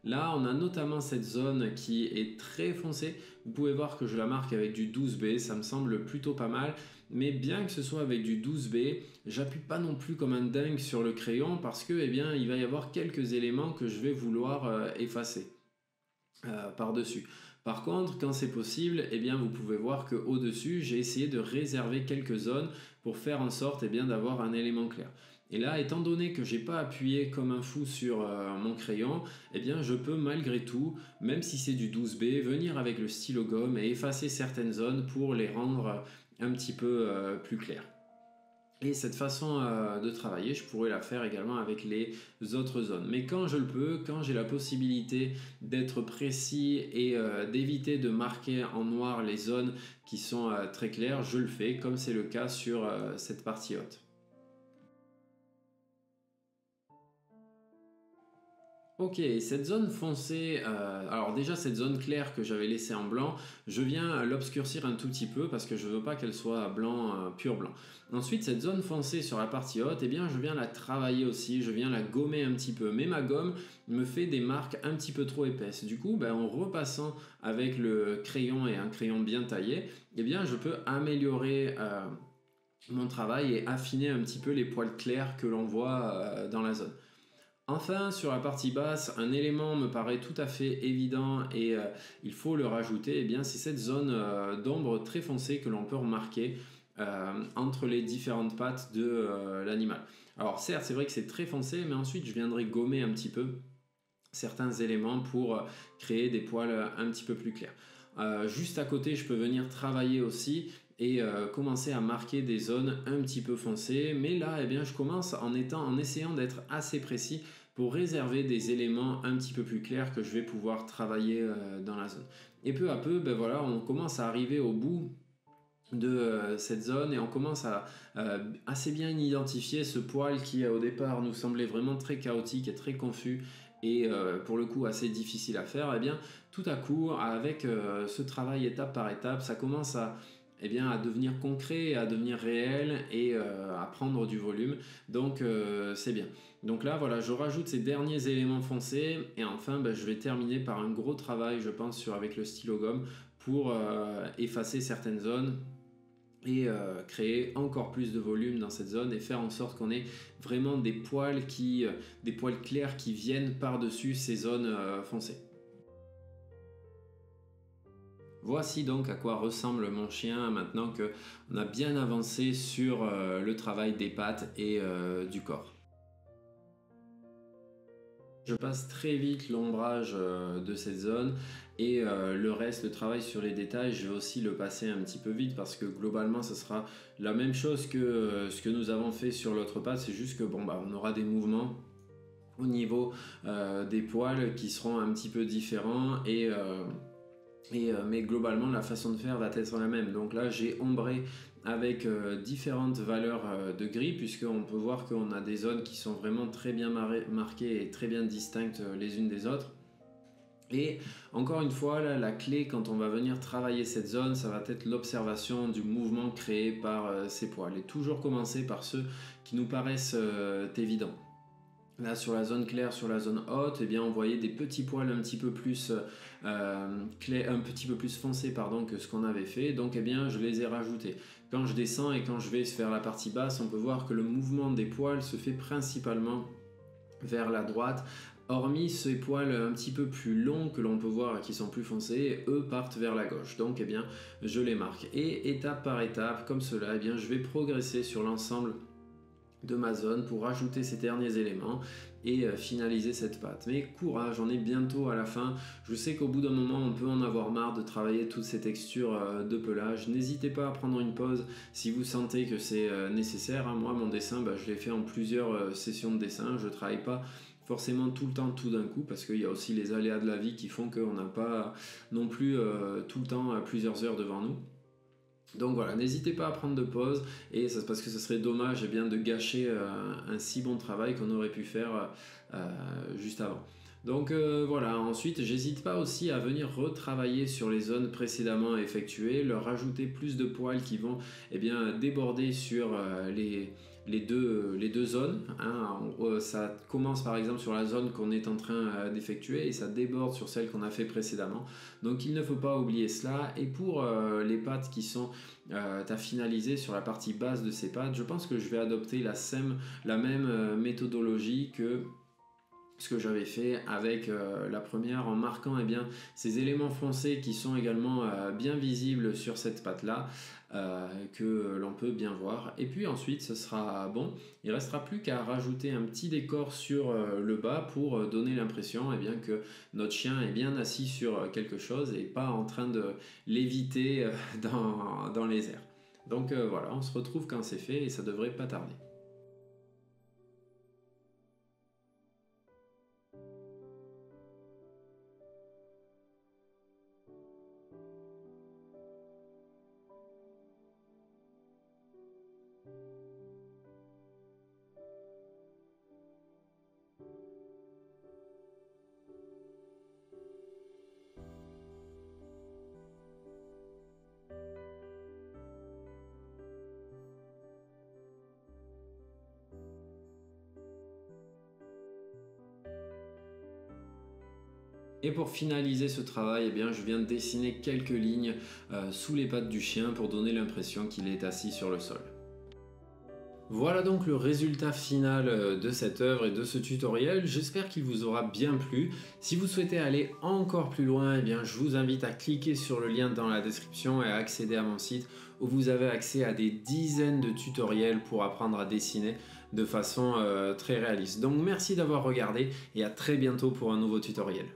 Là, on a notamment cette zone qui est très foncée. Vous pouvez voir que je la marque avec du 12B, ça me semble plutôt pas mal. Mais bien que ce soit avec du 12B, j'appuie pas non plus comme un dingue sur le crayon parce que il va y avoir quelques éléments que je vais vouloir effacer par-dessus. Par contre, quand c'est possible, vous pouvez voir qu'au-dessus, j'ai essayé de réserver quelques zones pour faire en sorte d'avoir un élément clair. Et là, étant donné que j'ai pas appuyé comme un fou sur mon crayon, je peux malgré tout, même si c'est du 12B, venir avec le stylo gomme et effacer certaines zones pour les rendre un petit peu plus claires. Et cette façon de travailler, je pourrais la faire également avec les autres zones. Mais quand je le peux, quand j'ai la possibilité d'être précis et d'éviter de marquer en noir les zones qui sont très claires, je le fais, comme c'est le cas sur cette partie haute. Ok, cette zone foncée, alors déjà cette zone claire que j'avais laissée en blanc, je viens l'obscurcir un tout petit peu parce que je veux pas qu'elle soit blanc, pur blanc. Ensuite, cette zone foncée sur la partie haute, je viens la travailler aussi, je viens la gommer un petit peu. Mais ma gomme me fait des marques un petit peu trop épaisses. Du coup, en repassant avec le crayon et un crayon bien taillé, je peux améliorer mon travail et affiner un petit peu les poils clairs que l'on voit dans la zone. Enfin, sur la partie basse, un élément me paraît tout à fait évident et il faut le rajouter, c'est cette zone d'ombre très foncée que l'on peut remarquer entre les différentes pattes de l'animal. Alors certes, c'est vrai que c'est très foncé, mais ensuite je viendrai gommer un petit peu certains éléments pour créer des poils un petit peu plus clairs. Juste à côté, je peux venir travailler aussi et commencer à marquer des zones un petit peu foncées, mais là je commence en essayant d'être assez précis pour réserver des éléments un petit peu plus clairs que je vais pouvoir travailler dans la zone. Et peu à peu, on commence à arriver au bout de cette zone et on commence à assez bien identifier ce poil qui au départ nous semblait vraiment très chaotique et très confus et pour le coup assez difficile à faire, et bien tout à coup avec ce travail étape par étape, ça commence à devenir concret, à devenir réel et à prendre du volume. Donc c'est bien. Donc là voilà, je rajoute ces derniers éléments foncés et enfin je vais terminer par un gros travail, je pense, avec le stylo gomme pour effacer certaines zones et créer encore plus de volume dans cette zone et faire en sorte qu'on ait vraiment des poils clairs qui viennent par-dessus ces zones foncées. Voici donc à quoi ressemble mon chien maintenant qu'on a bien avancé sur le travail des pattes et du corps. Je passe très vite l'ombrage de cette zone et le reste, le travail sur les détails, je vais aussi le passer un petit peu vite parce que globalement, ce sera la même chose que ce que nous avons fait sur l'autre patte. C'est juste que on aura des mouvements au niveau des poils qui seront un petit peu différents mais globalement, la façon de faire va être la même. Donc là, j'ai ombré avec différentes valeurs de gris, puisqu'on peut voir qu'on a des zones qui sont vraiment très bien marquées et très bien distinctes les unes des autres. Et encore une fois, là, la clé quand on va venir travailler cette zone, ça va être l'observation du mouvement créé par ces poils. Et toujours commencer par ceux qui nous paraissent évidents. Là sur la zone claire, sur la zone haute, on voyait des petits poils un petit peu plus un petit peu plus foncés que ce qu'on avait fait. Donc je les ai rajoutés. Quand je descends et quand je vais vers la partie basse, on peut voir que le mouvement des poils se fait principalement vers la droite. Hormis ces poils un petit peu plus longs que l'on peut voir qui sont plus foncés, eux partent vers la gauche. Donc je les marque. Et étape par étape, comme cela, je vais progresser sur l'ensemble de ma zone pour rajouter ces derniers éléments et finaliser cette pâte. Mais courage, on est bientôt à la fin. Je sais qu'au bout d'un moment, on peut en avoir marre de travailler toutes ces textures de pelage. N'hésitez pas à prendre une pause si vous sentez que c'est nécessaire. Moi, mon dessin, je l'ai fait en plusieurs sessions de dessin. Je ne travaille pas forcément tout le temps, tout d'un coup, parce qu'il y a aussi les aléas de la vie qui font qu'on n'a pas non plus tout le temps plusieurs heures devant nous. Donc voilà, n'hésitez pas à prendre de pause et parce que ce serait dommage de gâcher un si bon travail qu'on aurait pu faire juste avant. Donc voilà, ensuite j'hésite pas aussi à venir retravailler sur les zones précédemment effectuées, leur rajouter plus de poils qui vont déborder sur les deux zones. Ça commence par exemple sur la zone qu'on est en train d'effectuer et ça déborde sur celle qu'on a fait précédemment. Donc il ne faut pas oublier cela. Et pour les pattes qui sont à finaliser sur la partie basse de ces pattes, je pense que je vais adopter la même méthodologie que ce que j'avais fait avec la première en marquant ces éléments foncés qui sont également bien visibles sur cette patte là que l'on peut bien voir. Et puis ensuite ce sera bon, il ne restera plus qu'à rajouter un petit décor sur le bas pour donner l'impression que notre chien est bien assis sur quelque chose et pas en train de léviter dans les airs. Donc voilà, on se retrouve quand c'est fait et ça devrait pas tarder. Et pour finaliser ce travail, je viens de dessiner quelques lignes sous les pattes du chien pour donner l'impression qu'il est assis sur le sol. Voilà donc le résultat final de cette œuvre et de ce tutoriel. J'espère qu'il vous aura bien plu. Si vous souhaitez aller encore plus loin, je vous invite à cliquer sur le lien dans la description et à accéder à mon site où vous avez accès à des dizaines de tutoriels pour apprendre à dessiner de façon très réaliste. Donc merci d'avoir regardé et à très bientôt pour un nouveau tutoriel.